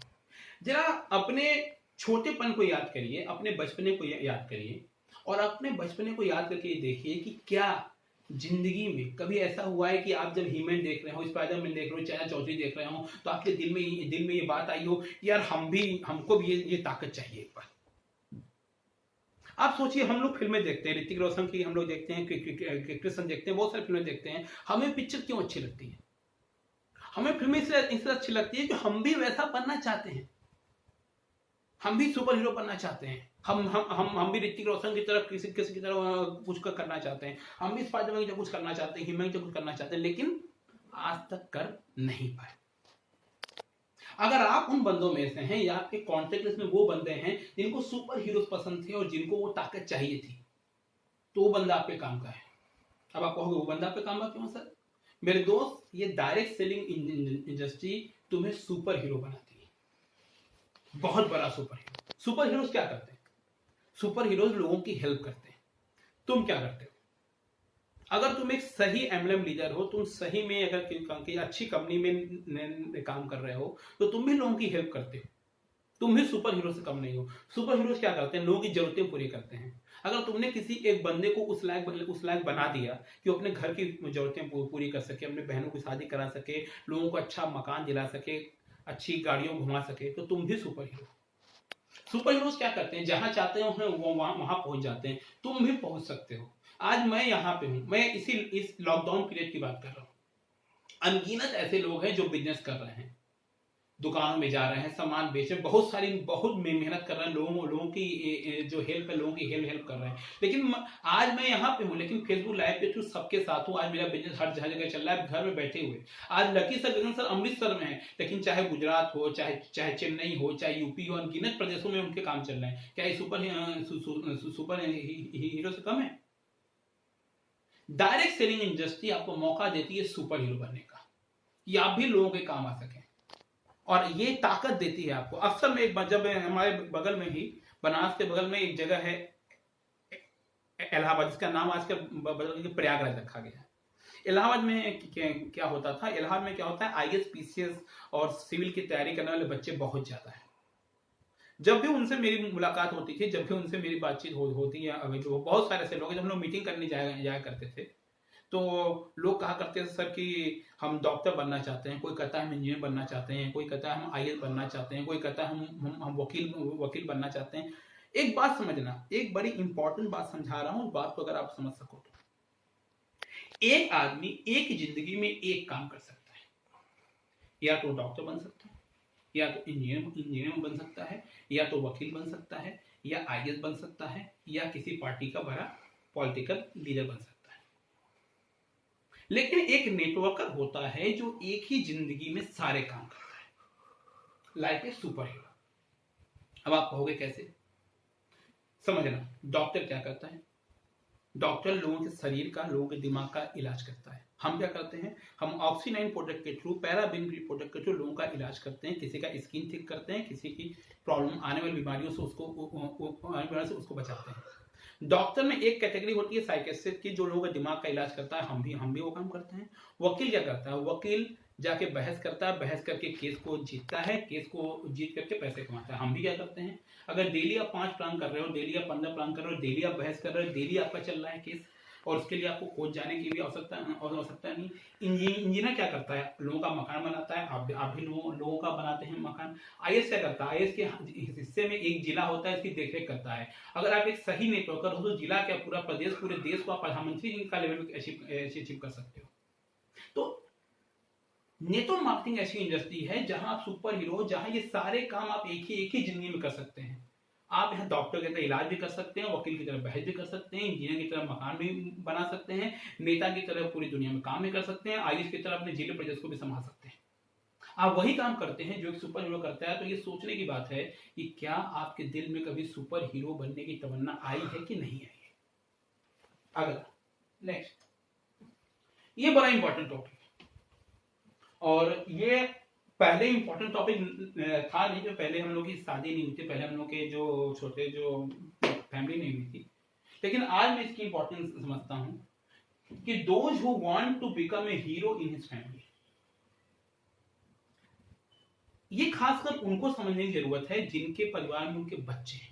जरा अपने छोटेपन को याद करिए, अपने बचपने को याद करिए, और अपने बचपने को याद करके देखिए कि क्या जिंदगी में कभी ऐसा हुआ है कि आप जब हीमैन देख रहे हो, स्पाइडरमैन देख रहे हो, चाचा चौधरी देख रहे हो, तो आपके दिल में ये बात आई हो यार हमको भी ये ताकत चाहिए एक बार। आप सोचिए, हम लोग फिल्में देखते हैं, ऋतिक रोशन की हम लोग देखते हैं, कृष्ण देखते हैं, बहुत सारी फिल्में देखते हैं, हमें पिक्चर क्यों अच्छी लगती है? हमें फिल्में इसलिए अच्छी लगती है कि हम भी वैसा बनना चाहते हैं, हम भी सुपर हीरो बनना चाहते हैं, हम भी ऋतिक रोशन की तरह किसी की तरह कुछ करना चाहते हैं, हम भी स्पाइडरमैन की तरह कुछ करना चाहते हैं, हीमैन की तरह कुछ करना चाहते हैं, लेकिन आज तक कर नहीं पाए। अगर आप उन बंदों में से हैं या आपके कॉन्टेक्ट लिस्ट में वो बंदे हैं जिनको सुपर हीरोज पसंद थे और जिनको वो ताकत चाहिए थी, तो वो बंदा आपके काम का है। अब आप कहोगे वो बंदा आपके काम का क्यों सर? मेरे दोस्त, ये डायरेक्ट सेलिंग इंडस्ट्री तुम्हें सुपर हीरो बनाती है, बहुत बड़ा सुपर हीरो। सुपर हीरोज क्या करते हैं? सुपर हीरोज लोगों की हेल्प करते हैं। तुम क्या करते हो? अगर तुम एक सही एमएलएम लीडर हो, तुम सही में अगर कि अच्छी कंपनी में काम कर रहे हो, तो तुम भी लोगों की हेल्प करते हो, तुम भी सुपर हीरो से कम नहीं हो। सुपर हीरोज क्या करते हैं? लोगों की जरूरतें पूरी करते हैं। अगर तुमने किसी एक बंदे को उस लायक बना दिया कि वो अपने घर की जरूरतें पूरी कर सके, अपने बहनों की शादी करा सके, लोगों को अच्छा मकान दिला सके, अच्छी गाड़ियों घुमा सके, तो तुम भी सुपर हीरो। सुपर हीरोज क्या करते हैं? जहां चाहते हो वो वहां पहुंच जाते हैं, तुम भी पहुंच सकते हो। आज मैं यहाँ पे हूं, मैं इस लॉकडाउन पीरियड की बात कर रहा हूं। अनगिनत ऐसे लोग हैं जो बिजनेस कर रहे हैं, दुकानों में जा रहे हैं, सामान बेच रहे हैं, बहुत मेहनत कर रहे हैं, लोगों की जो हेल्प है, लोगों की हेल्प कर रहे हैं। लेकिन आज मैं यहाँ पे हूँ, लेकिन फेसबुक लाइव पे तो सबके साथ हूँ। आज मेरा बिजनेस हर जगह चल रहा है, घर में बैठे हुए। आज lucky sir business sir Amritsar में है, लेकिन चाहे गुजरात हो, चाहे चेन्नई हो, चाहे यूपी हो, अनगिनत प्रदेशों में उनके काम चल रहे हैं। क्या ये सुपर हीरो से कम है? डायरेक्ट सेलिंग इंडस्ट्री आपको मौका देती है सुपर हीरो बनने का, कि आप भी लोगों के काम आ सके, और ये ताकत देती है आपको। अक्सर में जब हमारे बगल में ही, बनारस के बगल में एक जगह है इलाहाबाद, जिसका नाम आजकल बदल के प्रयागराज रखा गया है। इलाहाबाद में क्या होता था? इलाहाबाद में क्या होता है, आईएएस पीसीएस और सिविल की तैयारी करने वाले बच्चे बहुत ज्यादा है। जब भी उनसे मेरी मुलाकात होती थी, जब भी उनसे मेरी बातचीत होती है, अभी तो बहुत सारे ऐसे लोग हैं, जब हम लोग मीटिंग करने जाया करते थे, तो लोग कहा करते थे सर कि हम डॉक्टर बनना चाहते हैं, कोई कहता है हम इंजीनियर बनना चाहते हैं, कोई कहता है हम आईएएस बनना चाहते हैं, कोई कहता है हम वकील बनना चाहते हैं। एक बात समझना, एक बड़ी इंपॉर्टेंट बात समझा रहा हूं, उस बात को अगर आप समझ सको तो, एक आदमी एक जिंदगी में एक काम कर सकता है। या तो डॉक्टर बन सकता है, या तो इंजीनियर बन सकता है, या तो वकील बन सकता है, या आईएएस बन सकता है, या किसी पार्टी का बड़ा पॉलिटिकल लीडर बन सकता है। लेकिन एक नेटवर्कर होता है जो एक ही जिंदगी में सारे काम करता है, लाइक ए सुपर हीरो। अब आप कहोगे कैसे? समझना, डॉक्टर क्या करता है? डॉक्टर लोगों के शरीर का, लोगों के दिमाग का इलाज करता है। हम क्या करते हैं? हम ऑक्सीनाइन प्रोडक्ट के थ्रू, पैराबिन प्रोडक्ट के थ्रू लोगों का इलाज करते हैं, किसी का स्किन ठीक करते हैं, किसी की प्रॉब्लम आने वाली बीमारियों से उसको बचाते हैं। डॉक्टर में एक कैटेगरी होती है साइकियाट्रिस्ट की, जो लोगों के दिमाग का इलाज करता है, हम भी वो काम करते हैं। वकील क्या करता है? वकील जाके बहस करता है, बहस करके केस को जीतता है, केस को जीत करके पैसे कमाता है। हम भी क्या करते हैं? अगर डेली आप 5 प्लान कर रहे हो, डेली आप 15 प्लान कर रहे हो, डेली आप बहस कर रहे हो, डेली आपका चल रहा है केस, और उसके लिए आपको कोर्ट जाने की भी आवश्यकता नहीं। इंजीनियर क्या करता है? लोगों का मकान बनाता है, आप भी लोगों का बनाते हैं मकान। आईएएस क्या करता है? आईएएस के हिस्से में एक जिला होता है, इसकी देखरेख करता है। अगर आप एक सही नेटवर्कर हो तो जिला क्या, पूरा प्रदेश, पूरे देश को आप प्रधानमंत्री का लेवल अचीव कर सकते हो। तो नेटवर्क मार्केटिंग ऐसी इंडस्ट्री है जहां आप सुपर हीरो, जहां ये सारे काम आप एक ही जिंदगी में कर सकते हैं। आप यहाँ डॉक्टर की तरह इलाज भी कर सकते हैं, वकील की तरह बहस भी कर सकते हैं, इंजीनियर की तरह मकान भी बना सकते हैं, नेता की तरह पूरी दुनिया में काम भी कर सकते हैं, आईएएस की तरह अपने जिले प्रदेश को भी संभाल सकते हैं। आप वही काम करते हैं जो एक सुपर हीरो करता है। तो ये सोचने की बात है कि क्या आपके दिल में कभी सुपर हीरो बनने की तमन्ना आई है कि नहीं आई है? अगला, नेक्स्ट, ये बड़ा इंपॉर्टेंट टॉपिक है, और ये पहले इंपॉर्टेंट टॉपिक था नहीं, जो पहले हम लोग की शादी नहीं हुई थी, पहले हम लोग के जो छोटे जो फैमिली नहीं हुई थी, लेकिन आज मैं इसकी इंपॉर्टेंस समझता हूं कि those who want to become a hero in his family, ये खासकर उनको समझने की जरूरत है जिनके परिवार में उनके बच्चे हैं,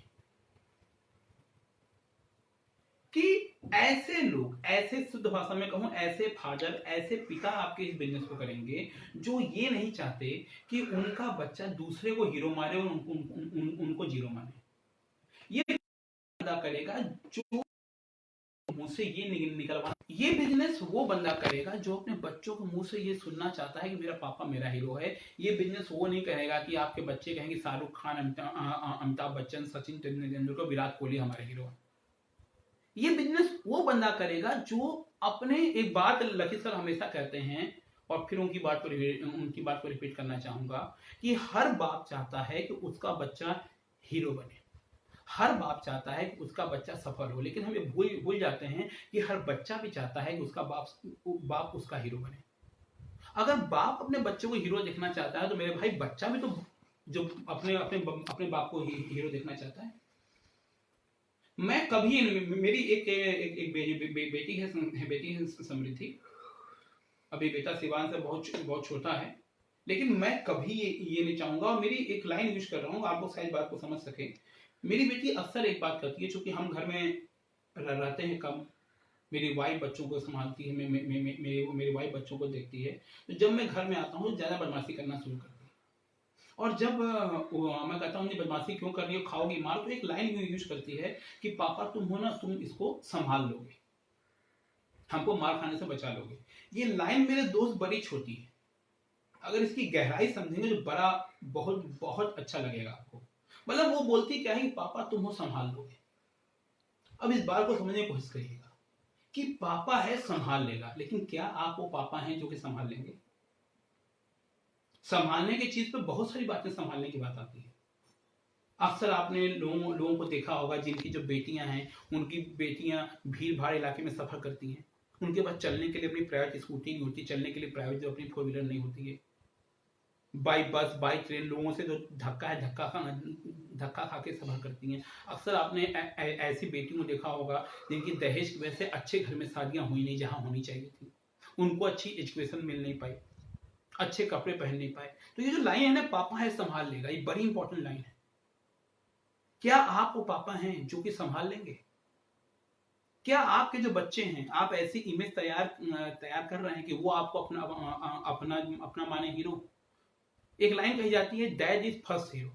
कि ऐसे लोग, ऐसे शुद्ध भाषा में कहूं ऐसे फादर, ऐसे पिता आपके इस बिजनेस को करेंगे जो ये नहीं चाहते कि उनका बच्चा दूसरे को हीरो मारे और उनको जीरो माने। ये बंदा करेगा जो मुंह से ये निकलवा, ये बिजनेस वो बंदा करेगा जो अपने बच्चों के मुंह से ये सुनना चाहता है कि मेरा पापा मेरा हीरो है। ये बिजनेस वो नहीं कहेगा कि आपके बच्चे कहेंगे शाहरुख खान, अमिताभ बच्चन, सचिन तेंदुलकर, विराट कोहली हमारे हीरो है। ये बिजनेस वो बंदा करेगा जो अपने, एक बात लकी सर हमेशा कहते हैं और फिर उनकी बात को रिपीट करना चाहूंगा कि हर बाप चाहता है कि उसका बच्चा हीरो बने, हर बाप चाहता है कि उसका बच्चा सफल हो, लेकिन हम ये भूल जाते हैं कि हर बच्चा भी चाहता है कि उसका बाप उसका हीरो बने। अगर बाप अपने बच्चे को हीरो देखना चाहता है तो मेरे भाई बच्चा भी तो जो अपने बाप को हीरो देखना चाहता है। मैं कभी, मेरी एक बेटी है समृद्धि, अभी बेटा शिवान से बहुत छोटा है, लेकिन मैं कभी ये नहीं चाहूंगा, और मेरी एक लाइन यूज कर रहा हूँ, आपको शायद बात को समझ सके। मेरी बेटी अक्सर एक बात करती है, चूंकि हम घर में रहते हैं कम, मेरी वाइफ बच्चों को संभालती है, मेरी वाइफ बच्चों को देखती है, तो जब मैं घर में आता हूँ ज्यादा बदमाशी करना शुरू करती है, और जब मैं कहता हूँ बदमाशी क्यों कर रही हो, खाओगी मार, तो एक लाइन यूज करती है कि पापा तुम हो ना, तुम इसको संभाल लोगे, हमको मार खाने से बचा लोगे। ये लाइन मेरे दोस्त बड़ी छोटी है, अगर इसकी गहराई समझेंगे तो बड़ा बहुत बहुत अच्छा लगेगा आपको। मतलब वो बोलती क्या है कि पापा तुम हो संभाल लोगे। अब इस बात को समझने की कोशिश करिएगा कि पापा है संभाल लेगा, लेकिन क्या आप वो पापा हैं जो कि संभाल लेंगे? संभालने की चीज पे बहुत सारी बातें संभालने की बात आती है। अक्सर आपने लोगों को देखा होगा जिनकी जो बेटियां हैं, उनकी बेटियां भीड़ भाड़ इलाके में सफर करती हैं, उनके पास चलने के लिए अपनी प्राइवेट स्कूटी नहीं होती, चलने के लिए प्राइवेट जो अपनी 4 व्हीलर नहीं होती है, बाई बस बाई ट्रेन लोगों से जो धक्का खा के सफर करती हैं। अक्सर आपने ऐसी बेटियों को देखा होगा जिनकी दहेज की वजह से अच्छे घर में शादियां हुई नहीं जहां होनी चाहिए थी, उनको अच्छी एजुकेशन मिल नहीं पाई, अच्छे कपड़े पहन नहीं पाए। तो ये जो लाइन है ना, पापा है संभाल लेगा, ये बड़ी इंपॉर्टेंट लाइन है। क्या आप वो पापा हैं जो कि संभाल लेंगे? क्या आपके जो बच्चे हैं, आप ऐसी इमेज तैयार कर रहे हैं कि वो आपको अपना माने हीरो? एक लाइन कही जाती है, डैड इज फर्स्ट हीरो।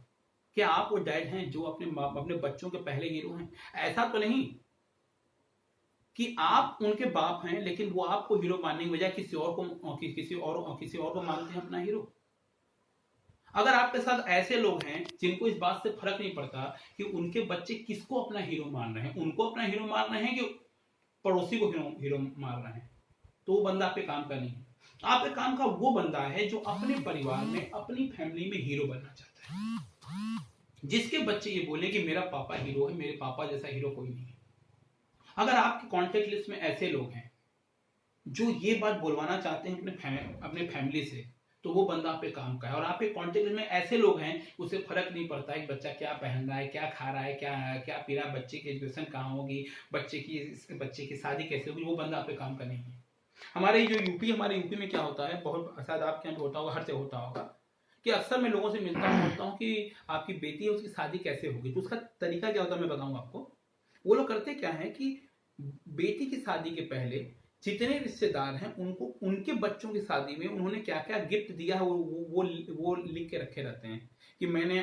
क्या आप वो डैड हैं जो अपने बच्चों के पहले हीरो हैं? ऐसा तो नहीं कि आप उनके बाप हैं लेकिन वो आपको हीरो मानने की बजाय किसी और को मानते हैं अपना हीरो। अगर आपके साथ ऐसे लोग हैं जिनको इस बात से फर्क नहीं पड़ता कि उनके बच्चे किसको अपना हीरो मान रहे हैं, उनको अपना हीरो मान रहे हैं कि पड़ोसी को हीरो मार रहे हैं, तो वो बंदा आप पे काम का नहीं है। आप पे काम का वो बंदा है जो अपने परिवार में, अपनी फैमिली में हीरो बनना चाहता है, जिसके बच्चे ये बोले कि मेरा पापा हीरो है, मेरे पापा जैसा हीरो कोई नहीं है। अगर आपके कॉन्टेक्ट लिस्ट में ऐसे लोग हैं जो ये बात बोलवाना चाहते हैं अपने फैमिली से, तो वो बंदा आप पे काम का है। और आपके कॉन्टेक्ट में ऐसे लोग हैं उसे फर्क नहीं पड़ता है कि बच्चा क्या पहन रहा है, क्या खा रहा है, क्या पी रहा है, बच्चे की एजुकेशन कहाँ होगी, बच्चे की शादी कैसे होगी, वो बंदा आप पे काम का नहीं है। हमारे यूपी में क्या होता है, बहुत शायद आपके यहाँ होता होगा, हर जगह होता होगा, कि अक्सर मैं लोगों से मिलता हूँ कि आपकी बेटी है उसकी शादी कैसे होगी, तो उसका तरीका क्या होता है मैं बताऊंगा आपको। वो लोग करते क्या है कि बेटी की शादी के पहले जितने रिश्तेदार हैं उनको उनके बच्चों की शादी में उन्होंने क्या क्या गिफ्ट दिया है वो लिख के रखे रहते हैं कि मैंने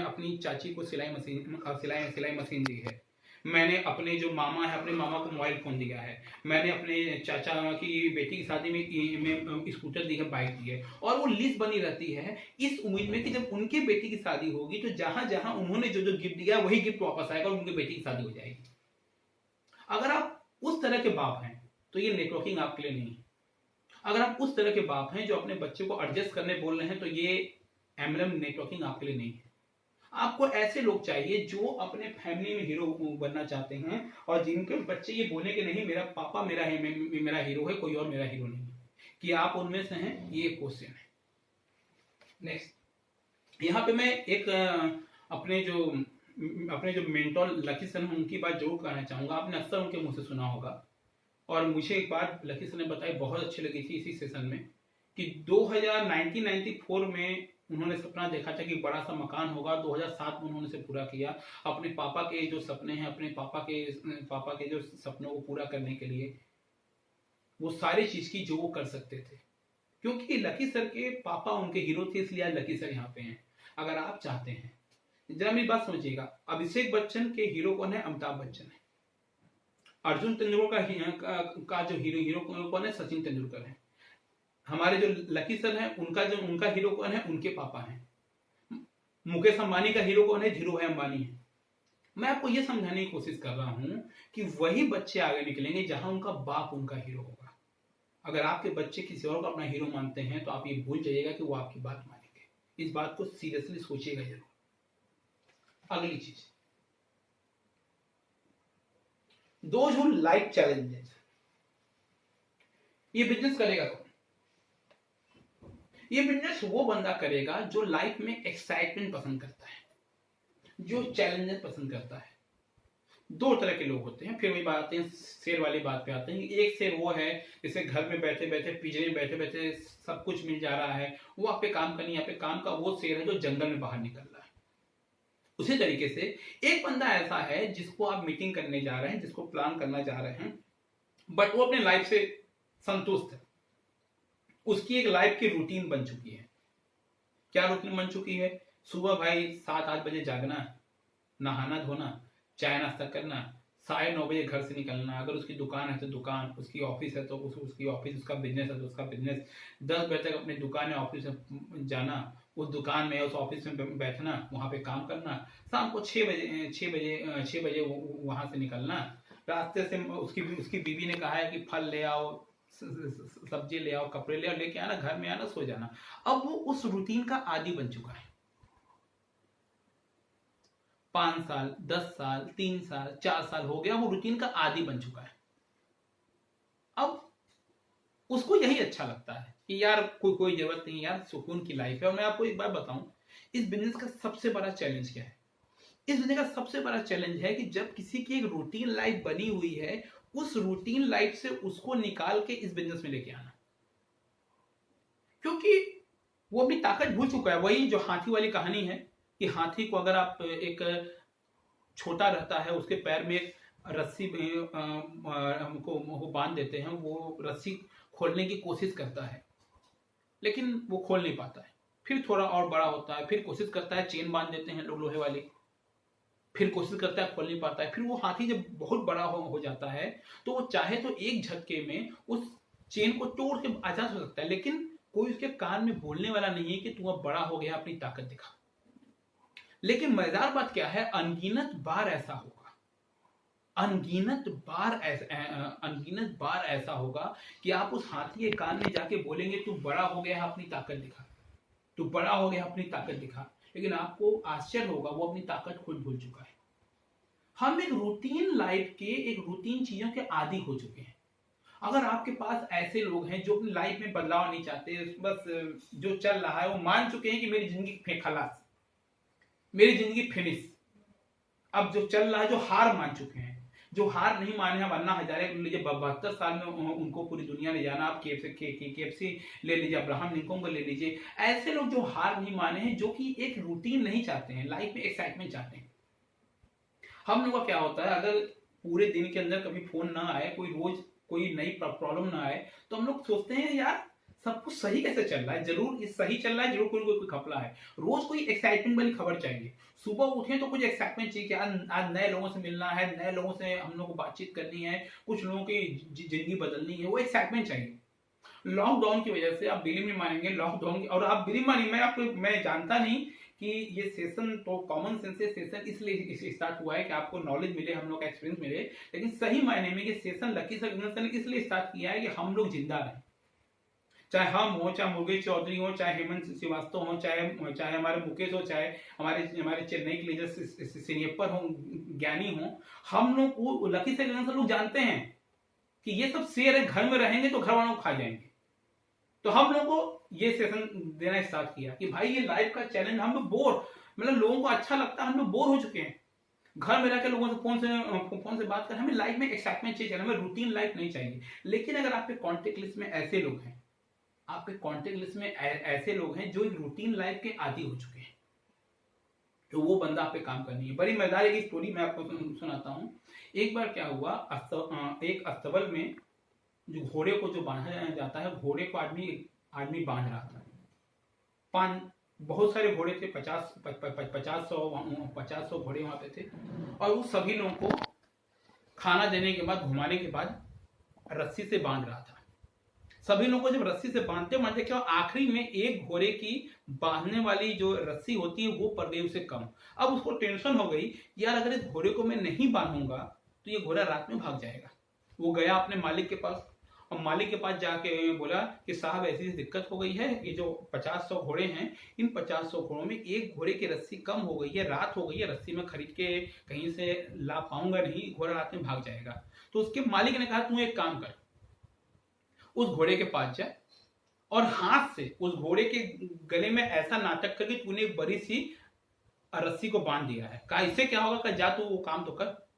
अपनी चाची को सिलाई मशीन दी है, मैंने अपने जो मामा है अपने मामा को मोबाइल फोन दिया है, मैंने अपने चाचा की बेटी की शादी में स्कूटर दी है, बाइक दी है। और वो लिस्ट बनी रहती है इस उम्मीद में कि जब उनके बेटी की शादी होगी तो जहां जहां उन्होंने जो जो गिफ्ट दिया वही गिफ्ट वापस आएगा और उनकी बेटी की शादी हो जाएगी। अगर आप उस तरह के बाप हैं तो ये नेटवर्किंग आपके लिए नहीं है। अगर आप उस तरह के बाप हैं जो अपने बच्चे को एडजस्ट करने बोल रहे हैं तो ये एमएलएम नेटवर्किंग आपके लिए नहीं है। आपको ऐसे लोग चाहिए जो अपने फैमिली में हीरो बनना चाहते हैं और जिनके बच्चे ये बोले कि नहीं मेरा पापा मेरा है, मेरा हीरो है, कोई और मेरा हीरो नहीं है। कि आप उनमें से हैं, ये क्वेश्चन है। नेक्स्ट, यहाँ पे मैं एक अपने जो मेंटोर लकी सर हैं उनकी बात जरूर कहना चाहूंगा। आपने अक्सर उनके मुंह से सुना होगा और मुझे एक बात लकी सर ने बताई बहुत अच्छी लगी थी इसी सेशन में कि 1994 में उन्होंने सपना देखा था कि बड़ा सा मकान होगा। 2007 में उन्होंने इसे पूरा किया। अपने पापा के जो सपने हैं, अपने पापा के जो सपनों को पूरा करने के लिए वो सारी चीज की जो वो कर सकते थे, क्योंकि लकी सर के पापा उनके हीरो थे, इसलिए आज लकी सर यहाँ पे हैं। अगर आप चाहते हैं, जरा मेरी बात समझिएगा, अभिषेक बच्चन के हीरो कौन है? अमिताभ बच्चन है। अर्जुन तेंदुलकर का जो हीरो कौन है? सचिन तेंदुलकर है। हमारे जो लकी सर हैं उनका हीरो कौन है? उनके पापा हैं। मुकेश अंबानी का हीरो कौन है? धीरूभाई अंबानी है। मैं आपको यह समझाने की कोशिश कर रहा हूं कि वही बच्चे आगे निकलेंगे जहां उनका बाप उनका हीरो होगा। अगर आपके बच्चे किसी और को अपना हीरो मानते हैं तो आप ये भूल जाइएगा कि वो आपकी बात मानेंगे। इस बात को सीरियसली सोचिएगा जरूर। अगली चीज, दोज हु लाइक चैलेंजेस। ये बिजनेस करेगा कौन? ये बिजनेस वो बंदा करेगा जो लाइफ में एक्साइटमेंट पसंद करता है, जो चैलेंजेस पसंद करता है। दो तरह के लोग होते हैं। फिर वही बात आते हैं, शेर वाली बात पे आते हैं। एक शेर वो है जिसे घर में बैठे बैठे, पिंजरे में बैठे बैठे सब कुछ मिल जा रहा है, वो आप पे काम करनी, यहाँ पे काम का वो शेर है जो जंगल में बाहर निकल रहा है। उसी तरीके से एक बंदा ऐसा है जिसको आप मीटिंग करने जा रहे हैं, जिसको प्लान करना जा रहे हैं, बट वो अपने लाइफ से संतुष्ट है। उसकी एक लाइफ की रूटीन बन चुकी है। क्या रूटीन बन चुकी है? सुबह भाई 7-8 बजे जागना, नहाना धोना, चाय नाश्ता करना, 9:30 बजे घर से निकलना। अगर उसकी दुकान है तो दुकान, उसकी ऑफिस है तो उसकी ऑफिस, उसका बिजनेस है तो उसका बिजनेस। 10 बजे तक अपनी दुकान या ऑफिस में जाना, उस दुकान में उस ऑफिस में बैठना, वहां पे काम करना। शाम को 6 बजे वहां से निकलना। रास्ते से उसकी बीवी ने कहा है कि फल ले आओ, सब्जी ले आओ, कपड़े ले आओ, लेके आना, घर में आना, सो जाना। अब वो उस रूटीन का आदी बन चुका है। 5 साल, 10 साल, 3 साल, 4 साल हो गया, वो रूटीन का आदी बन चुका है। अब उसको यही अच्छा लगता है कि यार कोई जरूरत नहीं, यार सुकून की लाइफ है। और मैं आपको एक बात बताऊं, इस बिजनेस का सबसे बड़ा चैलेंज क्या है? इस बिजनेस का सबसे बड़ा चैलेंज है कि जब किसी की एक रूटीन लाइफ बनी हुई है, उस रूटीन लाइफ से उसको निकाल के इस बिजनेस में लेके आना। क्योंकि वो अपनी ताकत भूल चुका है। वही जो हाथी वाली कहानी है कि हाथी को अगर आप एक छोटा रहता है, उसके पैर में रस्सी को बांध देते हैं, वो रस्सी खोलने की कोशिश करता है लेकिन वो खोल नहीं पाता है। फिर थोड़ा और बड़ा होता है, फिर कोशिश करता है, चेन बांध देते हैं लोग लोहे वाली, फिर कोशिश करता है, खोल नहीं पाता है। फिर वो हाथी जब बहुत बड़ा हो जाता है तो वो चाहे तो एक झटके में उस चेन को तोड़ के आजाद हो सकता है, लेकिन कोई उसके कान में बोलने वाला नहीं है कि तू अब बड़ा हो गया, अपनी ताकत दिखा। लेकिन मजेदार बात क्या है, अनगिनत बार ऐसा होगा, अनगिनत बार ऐसा होगा कि आप उस हाथी के कान में जाके बोलेंगे तू बड़ा हो गया, अपनी ताकत दिखा, तू बड़ा हो गया, अपनी ताकत दिखा। लेकिन आपको आश्चर्य होगा, वो अपनी ताकत खुद भूल चुका है। हम एक रूटीन लाइफ के, एक रूटीन चीजों के आदी हो चुके हैं। अगर आपके पास ऐसे लोग हैं जो अपनी लाइफ में बदलाव नहीं चाहते, बस जो चल रहा है वो मान चुके हैं कि मेरी जिंदगी खलास, मेरी जिंदगी फिनिश, अब जो चल रहा है, जो हार मान चुके हैं, जो हार नहीं माने हैं, अन्ना हजारे ले लीजिए, 72 साल में उनको पूरी दुनिया ले जाना। आप केएफसी ले लीजिए, अब्राहम लिंकन को ले लीजिए। ऐसे लोग जो हार नहीं माने हैं, जो कि एक रूटीन नहीं चाहते हैं, लाइफ में एक्साइटमेंट चाहते हैं। हम लोग का क्या होता है, अगर पूरे दिन के अंदर कभी फोन ना आए, कोई रोज कोई नई प्रॉब्लम ना आए, तो हम लोग सोचते हैं यार सब कुछ सही कैसे चल रहा है, जरूर इस सही चल रहा है, जरूर कोई खपला है। रोज कोई एक्साइटमेंट वाली खबर चाहिए। सुबह उठे तो कुछ एक्साइटमेंट चाहिए कि आज नए लोगों से मिलना है, नए लोगों से हम लोग को बातचीत करनी है, कुछ लोगों की जिंदगी बदलनी है, वो एक्साइटमेंट चाहिए। लॉकडाउन की वजह से आप बिलीव नहीं मानेंगे, लॉकडाउन, और आप बिलीव मानिए, मैं जानता नहीं कि ये सेशन तो कॉमन सेंस से सेशन इसलिए स्टार्ट हुआ है कि आपको नॉलेज मिले, हम लोग का एक्सपीरियंस मिले, लेकिन सही मायने में ये सेशन लकी सर ने इसलिए स्टार्ट किया है कि हम लोग जिंदा रहें। चाहे हम हो, चाहे मुरुगेश चौधरी हो, चाहे हेमंत श्रीवास्तव हो, चाहे हमारे मुकेश हो, चाहे हमारे चेन्नई के लीडर सिनेपर हो, ज्ञानी हो, हम लोग वो लकी से लोग जानते हैं कि ये सब शेर है, घर में रहेंगे तो घर वालों को खा जाएंगे। तो हम लोग को ये सेशन देना स्टार्ट किया कि भाई ये लाइफ का चैलेंज, हम लोग बोर, मतलब लोगों को अच्छा लगता है, हम लोग बोर हो चुके हैं घर में रहकर लोगों से फोन से बात कर। हमें लाइफ में एक्साइटमेंट चाहिए, हमें रूटीन लाइफ नहीं चाहिए। लेकिन अगर आपके कॉन्टेक्ट लिस्ट में ऐसे लोग हैं, आपके कॉन्टेक्ट लिस्ट में ऐसे लोग हैं जो एक रूटीन लाइफ के आदी हो चुके हैं, तो वो बंदा आप पे काम करनी है। बड़ी मजेदार एक स्टोरी मैं आपको सुनाता हूँ। एक बार क्या हुआ, एक अस्तबल में जो घोड़े को जो बांधा जाता है, घोड़े को आदमी बांध रहा था। बहुत सारे घोड़े थे, 50-100 घोड़े वहां पे थे, और वो सभी लोगों को खाना देने के बाद, घुमाने के बाद रस्सी से बांध रहा था। सभी लोगों को जब रस्सी से बांधते मानते क्या, आखिरी में एक घोड़े की बांधने वाली जो रस्सी होती है वो पड़ गई उसे कम। अब उसको टेंशन हो गई, यार अगर इस घोड़े को मैं नहीं बांधूंगा तो ये घोड़ा रात में भाग जाएगा। वो गया अपने मालिक के पास, और मालिक के पास जाके बोला कि साहब ऐसी दिक्कत हो गई है, ये जो 50-100 घोड़े हैं, इन 50-100 घोड़ों में एक घोड़े की रस्सी कम हो गई है, रात हो गई है, रस्सी में खरीद के कहीं से ला पाऊंगा नहीं, घोड़ा रात में भाग जाएगा। तो उसके मालिक ने कहा तू एक काम कर, उस घोड़े के पास जा और हाथ से उस घोड़े के गले में ऐसा नाटक कर कि तूने एक बड़ी सी रस्सी को बांध दिया है। कहा इससे क्या होगा, जा तू वो काम तो कर।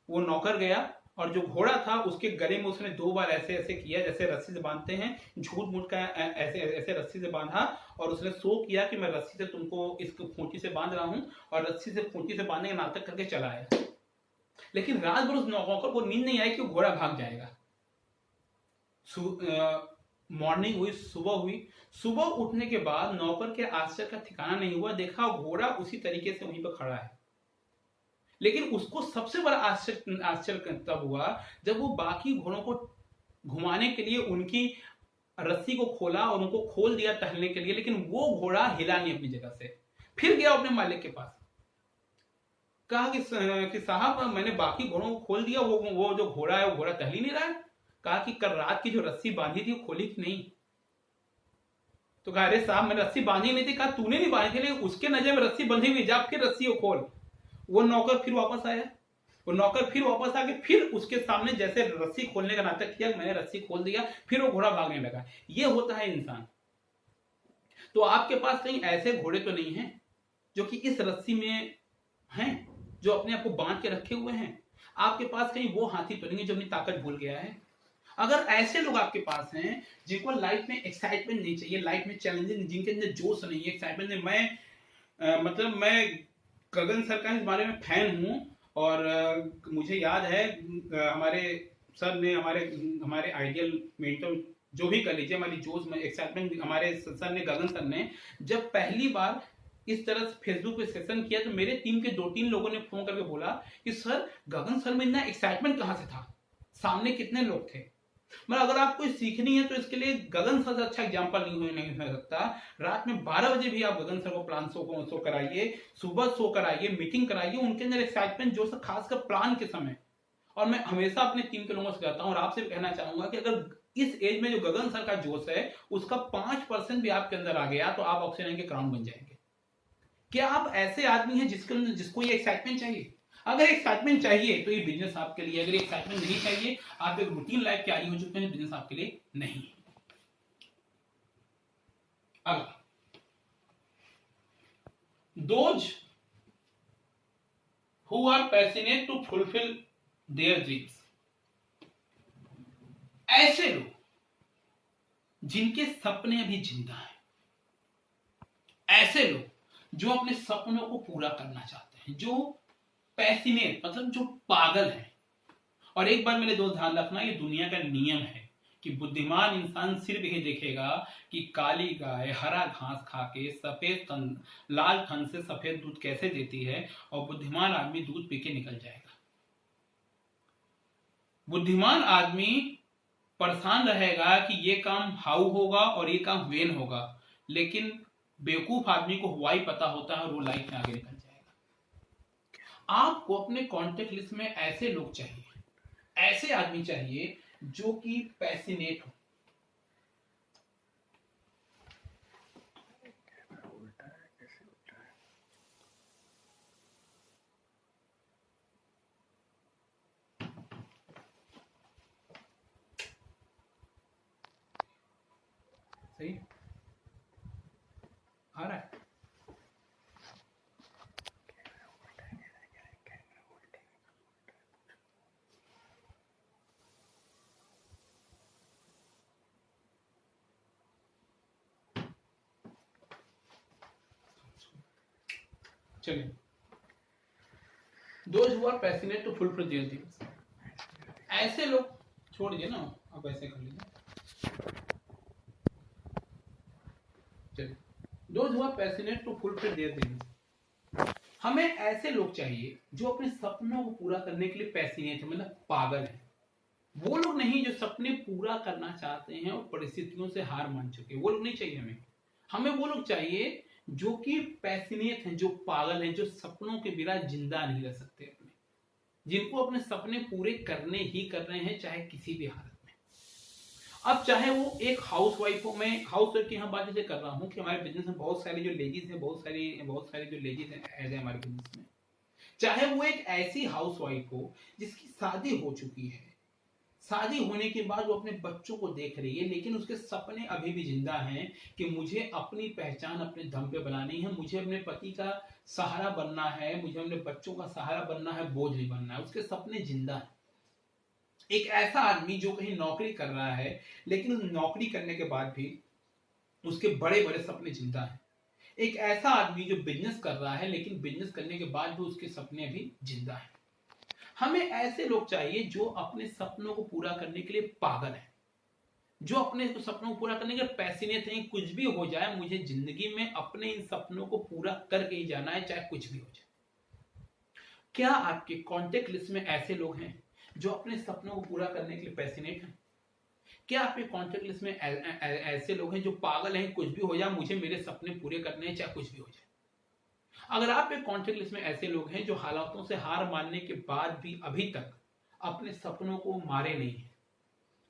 वो नौकर गया और जो घोड़ा था उसके गले में उसने 2 बार ऐसे ऐसे किया जैसे रस्सी से बांधते हैं, झूठ मूठ का ऐसे ऐसे रस्सी से बांधा, और उसने शो किया कि मैं रस्सी से तुमको इस खूंटी से बांध रहा हूं, और रस्सी से खूंटी से बांधने का नाटक करके चला आया। लेकिन रात भर उस नौकर को नींद नहीं आई कि वो घोड़ा भाग जाएगा। मॉर्निंग हुई, सुबह हुई, सुबह उठने के बाद नौकर के आश्चर्य का ठिकाना नहीं हुआ, देखा घोड़ा उसी तरीके से वहीं पर खड़ा है। लेकिन उसको सबसे बड़ा आश्चर्य तब हुआ जब वो बाकी घोड़ों को घुमाने के लिए उनकी रस्सी को खोला और उनको खोल दिया टहलने के लिए, लेकिन वो घोड़ा हिला नहीं अपनी जगह से। फिर गया अपने मालिक के पास, कहा कि साहब मैंने बाकी घोड़ों को खोल दिया, वो जो घोड़ा है वो घोड़ा टहल ही नहीं रहा है। कहा कि कल रात की जो रस्सी बांधी थी वो खोली कि नहीं? तो कहा अरे साहब मैंने रस्सी बांधी नहीं थी। कहा तूने नहीं बांधी थी, लेकिन उसके नजर में रस्सी बंधी हुई, जा फिर रस्सी को खोल। वो नौकर फिर वापस आया, वो नौकर फिर वापस आके फिर उसके सामने जैसे रस्सी खोलने का नाटक किया, मैंने रस्सी खोल दिया, फिर वो घोड़ा भागने लगा। ये होता है इंसान। तो आपके पास कहीं ऐसे घोड़े तो नहीं हैं जो कि इस रस्सी में हैं, जो अपने आप को बांध के रखे हुए हैं? आपके पास कहीं वो हाथी तो नहीं है जो अपनी ताकत भूल गया है? अगर ऐसे लोग आपके पास हैं जिनको लाइफ में एक्साइटमेंट नहीं चाहिए, लाइफ में चैलेंजिंग, जिनके अंदर जोश नहीं है, एक्साइटमेंट नहीं, मैं गगन सर का इस बारे में फैन हूं, और मुझे याद है हमारे सर ने, हमारे आइडियल मेंटर जो भी कर लीजिए, हमारी जोश में एक्साइटमेंट, हमारे सर ने, गगन सर ने जब पहली बार इस तरह से फेसबुक पे सेशन किया तो मेरे टीम के 2-3 लोगों ने फोन करके बोला कि सर गगन सर में इतना एक्साइटमेंट कहां से था, सामने कितने लोग थे। मतलब अगर आपको सीखनी है तो इसके लिए गगन सर से अच्छा एग्जांपल नहीं हो सकता। रात में 12 बजे भी आप गगन सर को प्लान शो कराइए, सुबह शो कराइए, मीटिंग कराइए, उनके अंदर एक्साइटमेंट जो खासकर प्लान के समय। और मैं हमेशा अपने टीम के लोगों से कहता हूं और आपसे भी कहना चाहूंगा कि अगर इस एज में जो गगन सर का जोश है उसका 5% भी आपके अंदर आ गया तो आप ऑक्सीजन के क्राउन बन जाएंगे। क्या आप ऐसे आदमी हैं जिसको ये एक्साइटमेंट चाहिए? अगर एक्साइटमेंट चाहिए तो ये बिजनेस आपके लिए, अगर एक्साइटमेंट नहीं चाहिए, आप एक रूटीन लाइफ के आदी हो चुके हैं, बिजनेस आपके लिए नहीं। अगला, those who are passionate to fulfil their dreams, ऐसे लोग जिनके सपने अभी जिंदा हैं, ऐसे लोग जो अपने सपनों को पूरा करना चाहते हैं, जो पैशनेट मतलब जो पागल है। और एक बार मेरे दोस्त ध्यान रखना, ये दुनिया का नियम है कि बुद्धिमान इंसान सिर्फ यही देखेगा कि काली गाय हरा घास खा के लाल थन से सफेद दूध कैसे देती है, और बुद्धिमान आदमी दूध पी के निकल जाएगा। बुद्धिमान आदमी परेशान रहेगा कि ये काम हाउ होगा और ये काम वेन होगा, लेकिन बेवकूफ आदमी को हुआ ही पता होता है और वो लाइफ में आगे निकल जाएगा। आपको अपने कॉन्टेक्ट लिस्ट में ऐसे लोग चाहिए, ऐसे आदमी चाहिए जो कि पैशनेट हो, आ रहा है? चलिए, those who are passionate to fulfil their dreams, ऐसे लोग छोड़ दिए ना, आप ऐसे कर लीजिए। चलिए, those who are passionate to fulfil their dreams, हमें ऐसे लोग चाहिए जो अपने सपनों को पूरा करने के लिए पैशनेट है, मतलब पागल है। वो लोग नहीं जो सपने पूरा करना चाहते हैं और परिस्थितियों से हार मान चुके, वो लोग नहीं चाहिए हमें। हमें वो लोग चाहिए जो कि पैशनेट हैं, जो पागल हैं, जो सपनों के बिना जिंदा नहीं रह सकते अपने, जिनको अपने सपने पूरे करने ही कर रहे हैं, चाहे किसी भी हालत में। अब चाहे वो एक हाउसवाइफ हो, मैं हाउसवाइफ की यहाँ बात इसलिए कर रहा हूँ कि हमारे बिजनेस में बहुत सारी जो लेडीज हैं, बहुत सारी जो लेडीज हैं ऐड है हमारे बिजनेस में, चाहे वो एक ऐसी हाउसवाइफ हो जिसकी शादी हो चुकी है, शादी होने के बाद वो अपने बच्चों को देख रही है, लेकिन उसके सपने अभी भी जिंदा हैं कि मुझे अपनी पहचान अपने दम पे बनानी है, मुझे अपने पति का सहारा बनना है, मुझे अपने बच्चों का सहारा बनना है, बोझ नहीं बनना है, उसके सपने जिंदा हैं। एक ऐसा आदमी जो कहीं नौकरी कर रहा है, लेकिन नौकरी करने के बाद भी उसके बड़े बड़े सपने जिंदा हैं। एक ऐसा आदमी जो बिजनेस कर रहा है, लेकिन बिजनेस करने के बाद भी उसके सपने भी जिंदा हैं। हमें ऐसे लोग चाहिए जो अपने सपनों को पूरा करने के लिए पागल हैं, जो अपने सपनों को पूरा करने के लिए पैशनेट हैं। कुछ भी हो जाए, मुझे जिंदगी में अपने इन सपनों को पूरा करके ही जाना है, चाहे कुछ भी हो जाए। क्या आपके कॉन्टेक्ट लिस्ट में ऐसे लोग हैं जो अपने सपनों को पूरा करने के लिए पैशनेट हैं? क्या आपके कॉन्टेक्ट लिस्ट में ऐसे लोग हैं जो पागल हैं, कुछ भी हो जाए मुझे मेरे सपने पूरे करने हैं, चाहे कुछ भी हो जाए? अगर आपके कॉन्टेक्ट लिस्ट में ऐसे लोग हैं जो हालातों से हार मानने के बाद भी अभी तक अपने सपनों को मारे नहीं हैं,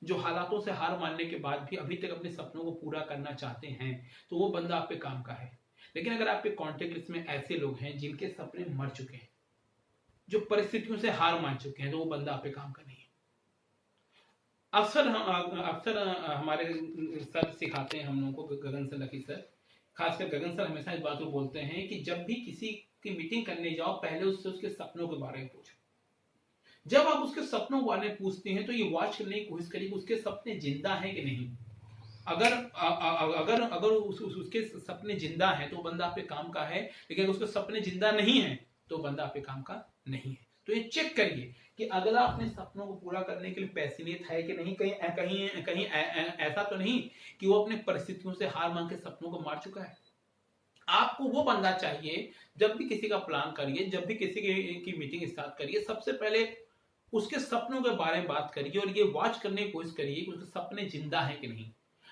जो हालातों से हार मानने के बाद भी अभी तक अपने सपनों को पूरा करना चाहते हैं, तो वो बंदा आप पे काम का है। लेकिन अगर आपके कॉन्टेक्ट लिस्ट में ऐसे लोग हैं जिनके सपने मर चुके हैं, जो परिस्थितियों से हार मान चुके हैं, तो वो बंदा आप पे काम का नहीं है। अक्सर हमारे सर सिखाते हैं हम लोगों को, गगन सर, लकी सर, खासकर गगन सर हमेशा इस बात को बोलते हैं कि जब भी किसी की मीटिंग करने जाओ, पहले उससे उसके सपनों के बारे में पूछो। जब आप उसके सपनों के बारे में पूछते हैं तो ये वॉच करने की कोशिश करिए उसके सपने जिंदा हैं कि नहीं। अगर अगर अगर उसके सपने जिंदा हैं तो बंदा आप पे काम का है, लेकिन अगर उसके सपने जिंदा नहीं है तो बंदा आप पे काम का नहीं है। तो ये चेक करिए कि अगला अपने सपनों को पूरा करने के लिए पैशनेट है कि नहीं। कहीं कहीं कहीं ऐसा तो नहीं कि वो अपने परिस्थितियों से हार मान के सपनों को मार चुका है। आपको वो बंदा चाहिए, जब भी किसी का प्लान करिए, जब भी किसी की मीटिंग स्टार्ट करिए, सबसे पहले उसके सपनों के बारे में बात करिए और ये वॉच करने की कोशिश करिए कि उसके सपने जिंदा हैं कि नहीं।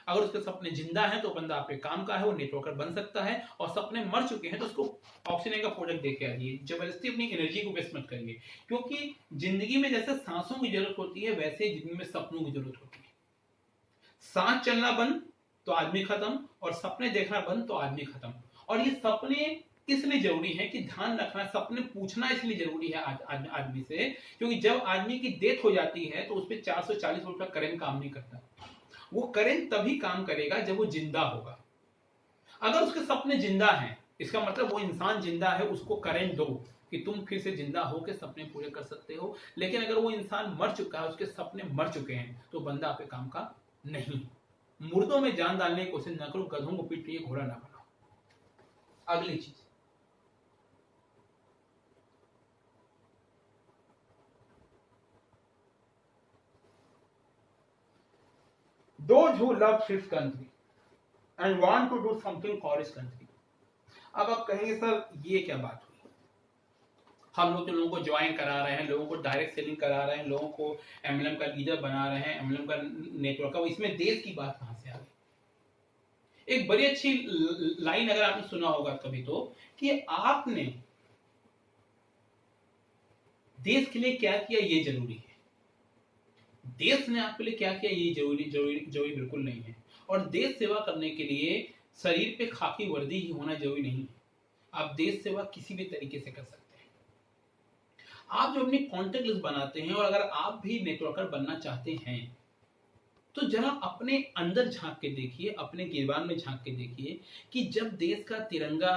अगर उसके सपने जिंदा हैं तो बंदा आप पे काम का है, वो नेटवर्कर बन सकता है। और सपने मर चुके हैं तो उसको ऑक्सीजन का प्रोडक्ट देके आइए, जबरदस्ती अपनी एनर्जी को वेस्ट मत करिए। क्योंकि जिंदगी में जैसे सांसों की जरूरत होती है, वैसे जिंदगी में सपनों की जरूरत होती है। सांस चलना बंद तो आदमी खत्म, और सपने देखना बंद तो आदमी खत्म। और ये सपने इसलिए जरूरी है कि ध्यान रखना, सपने पूछना इसलिए जरूरी है आदमी से, क्योंकि जब आदमी की डेथ हो जाती है तो उस पर 440 वोल्ट का करंट काम नहीं करता। वो करंट तभी काम करेगा जब वो जिंदा होगा। अगर उसके सपने जिंदा हैं, इसका मतलब वो इंसान जिंदा है, उसको करंट दो कि तुम फिर से जिंदा होकर सपने पूरे कर सकते हो। लेकिन अगर वो इंसान मर चुका है, उसके सपने मर चुके हैं, तो बंदा आपके काम का नहीं। मुर्दों में जान डालने की कोशिश ना करो, गधों को पीट के घोड़ा ना बनाओ। अगली चीज, those who love his country and want to do something for his country। अब आप कहेंगे सर ये क्या बात हुई, हम लोग तो लोगों को ज्वाइन करा रहे हैं, लोगों को डायरेक्ट सेलिंग करा रहे हैं, लोगों को एमएलएम का लीडर बना रहे हैं, एमएलएम का नेटवर्क का, इसमें देश की बात कहां से आ गई? एक बड़ी अच्छी लाइन अगर आपने सुना होगा कभी तो, कि आपने देश के लिए क्या किया ये जरूरी है, देश ने आपके लिए क्या किया ये जरूरी बिल्कुल नहीं है। और देश सेवा करने के लिए शरीर पे खाकी वर्दी ही होना जरूरी नहीं है। आप देश सेवा किसी भी तरीके से कर सकते हैं। आप जो अपनी कॉन्टेक्ट लिस्ट बनाते हैं, और अगर आप भी नेटवर्कर बनना चाहते हैं तो जरा अपने अंदर झांक के देखिए, अपने गिरबान में झांक के देखिए कि जब देश का तिरंगा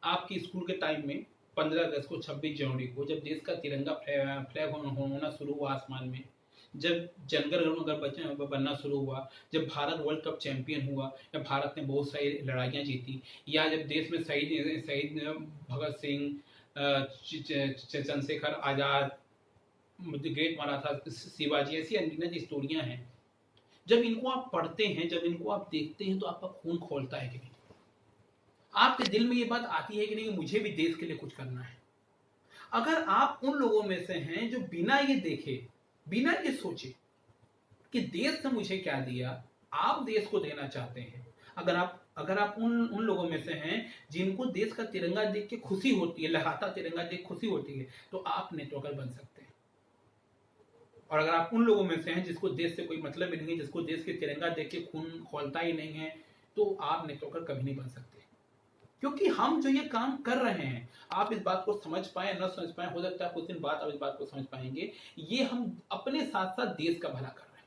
आपके स्कूल के टाइम में 15 अगस्त को, 26 जनवरी को, जब देश का तिरंगा फ्लैग होना शुरू हुआ आसमान में, जब जनगण मन अगर बनना शुरू हुआ, जब भारत वर्ल्ड कप चैंपियन हुआ, या भारत ने बहुत सारी लड़ाइयाँ जीती, या जब देश में शहीद भगत सिंह, चंद्रशेखर आजाद, ग्रेट मराठा शिवाजी, ऐसी अनगिनत स्टोरियां हैं, जब इनको आप पढ़ते हैं, जब इनको आप देखते हैं, तो आपका खून खौलता है कि नहीं? आपके दिल में ये बात आती है कि नहीं, मुझे भी देश के लिए कुछ करना है? अगर आप उन लोगों में से हैं जो बिना ये देखे, बिना ये सोचे कि देश ने मुझे क्या दिया, आप देश को देना चाहते हैं, अगर आप उन लोगों में से हैं जिनको देश का तिरंगा देख के खुशी होती है, लहराता तिरंगा देख खुशी होती है, तो आप नेटवर्कर बन सकते हैं। और अगर आप उन लोगों में से हैं जिसको देश से कोई मतलब ही नहीं है, जिसको देश के तिरंगा देख के खून खौलता ही नहीं है, तो आप नेटवर्कर कभी नहीं बन सकते। क्योंकि हम जो ये काम कर रहे हैं, आप इस बात को समझ पाए न समझ पाए, हो सकता है कुछ दिन बाद आप इस बात को समझ पाएंगे, ये हम अपने साथ साथ देश का भला कर रहे हैं।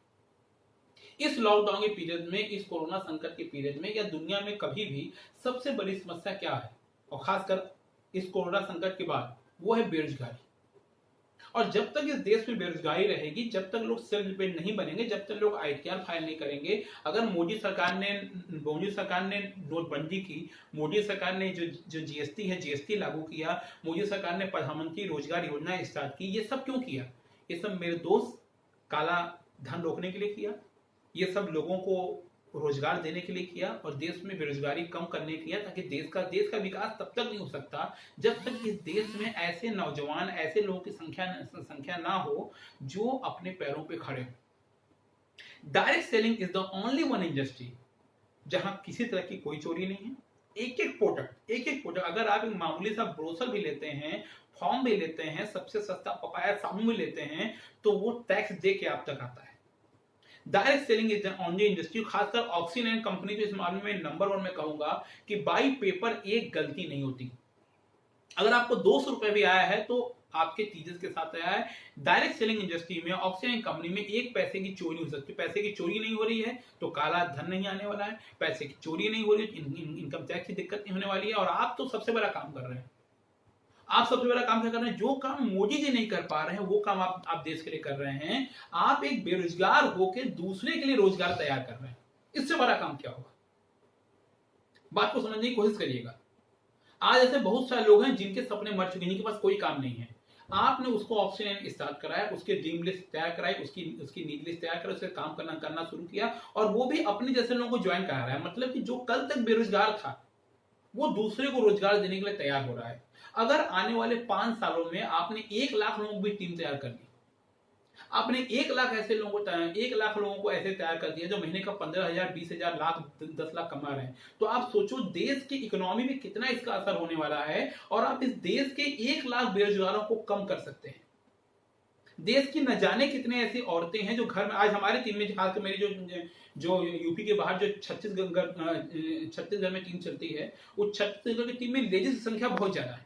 इस लॉकडाउन के पीरियड में, इस कोरोना संकट के पीरियड में, या दुनिया में कभी भी सबसे बड़ी समस्या क्या है, और खासकर इस कोरोना संकट के बाद, वो है बेरोजगारी। और जब तक इस देश में बेरोजगारी रहेगी, जब तक लोग सेल्फ डिपेंडेंट नहीं बनेंगे, जब तक लोग आईटीआर फाइल नहीं करेंगे, अगर मोदी सरकार ने नोटबंदी की, मोदी सरकार ने जो जीएसटी है, जीएसटी लागू किया, मोदी सरकार ने प्रधानमंत्री रोजगार योजना स्टार्ट की, ये सब क्यों किया? ये सब मेरे दोस्त काला धन रोकने के लिए किया, ये सब लोगों को रोजगार देने के लिए किया, और देश में बेरोजगारी कम करने के लिए, ताकि देश का विकास तब तक नहीं हो सकता जब तक इस देश में ऐसे नौजवान, ऐसे लोगों की संख्या ना हो जो अपने पैरों पे खड़े हो। Direct selling is the only one industry जहां किसी तरह की कोई चोरी नहीं है। एक एक प्रोडक्ट, अगर आप एक मामूली सा ब्रोशर भी लेते हैं, फॉर्म भी लेते हैं, सबसे सस्ता पपाया साबुन भी लेते हैं, तो वो टैक्स दे के आप तक आता है। Direct selling is only industry. खासकर ऑक्सीजन एंड कंपनी, तो इस मामले में नंबर 1 में कहूंगा कि बाई पेपर एक गलती नहीं होती। अगर आपको 200 रुपए भी आया है तो आपके तीजस के साथ आया है। डायरेक्ट सेलिंग इंडस्ट्री में, ऑक्सीजन कंपनी में एक पैसे की चोरी हो सकती है। पैसे की चोरी नहीं हो रही है तो काला धन नहीं आने वाला है, पैसे की चोरी नहीं हो रही है, इनकम टैक्स की दिक्कत नहीं होने वाली है। और आप तो सबसे बड़ा काम कर रहे हैं। आप सबसे बड़ा काम क्या कर रहे हैं? जो काम मोदी जी नहीं कर पा रहे हैं वो काम आप देश के लिए कर रहे हैं। आप एक बेरोजगार होकर दूसरे के लिए रोजगार तैयार कर रहे हैं। इससे बड़ा काम क्या होगा? बात को समझने की कोशिश करिएगा। आज ऐसे बहुत सारे लोग हैं जिनके सपने मर चुके हैं, जिनके पास कोई काम नहीं है। आपने उसको ऑप्शन स्टार्ट कराया, उसके ड्रीम लिस्ट तैयार कराई, उसकी नीड लिस्ट तैयार कराई, उससे काम करना शुरू किया, और वो भी अपने जैसे लोगों को ज्वाइन करा रहा है। मतलब कि जो कल तक बेरोजगार था वो दूसरे को रोजगार देने के लिए तैयार हो रहा है। अगर आने वाले 5 सालों में आपने 1 लाख लोगों की टीम तैयार कर ली, आपने 1 लाख लोगों को ऐसे तैयार कर दिया जो महीने का 15,000, 20,000, लाख, 10 लाख कमा रहे हैं, तो आप सोचो देश की इकोनॉमी में कितना इसका असर होने वाला है। और आप इस देश के 1 लाख बेरोजगारों को कम कर सकते हैं। देश की न जाने कितने ऐसी औरतें हैं जो घर में, आज हमारी टीम में, खासकर मेरी जो यूपी के बाहर जो छत्तीसगढ़ में टीम चलती है, उस छत्तीसगढ़ की टीम में लेडीज की संख्या बहुत ज्यादा है।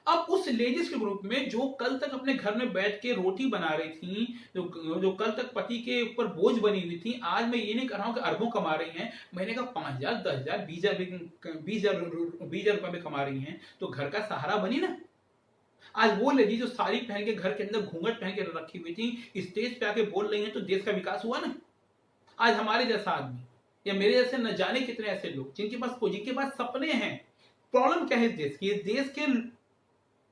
अब उस लेडीज के ग्रुप में जो कल तक अपने घर में बैठ के रोटी बना रही थी, जो कल तक पति के ऊपर बोझ बनी हुई थी, आज मैं ये नहीं कर रहा हूं कि अरबों कमा रही हैं, महीने का 5,000, 10,000, 20,000 रुपए में कमा रही हैं, तो घर का सहारा बनी ना। आज वो लेडी जो साड़ी पहन के घर के अंदर घूंघट पहन के रखी हुई थी, स्टेज पे आके बोल रही है, तो देश का विकास हुआ ना। आज हमारे जैसा आदमी या मेरे जैसे न जाने कितने ऐसे लोग जिनके पास सपने हैं। प्रॉब्लम क्या है देश की? देश के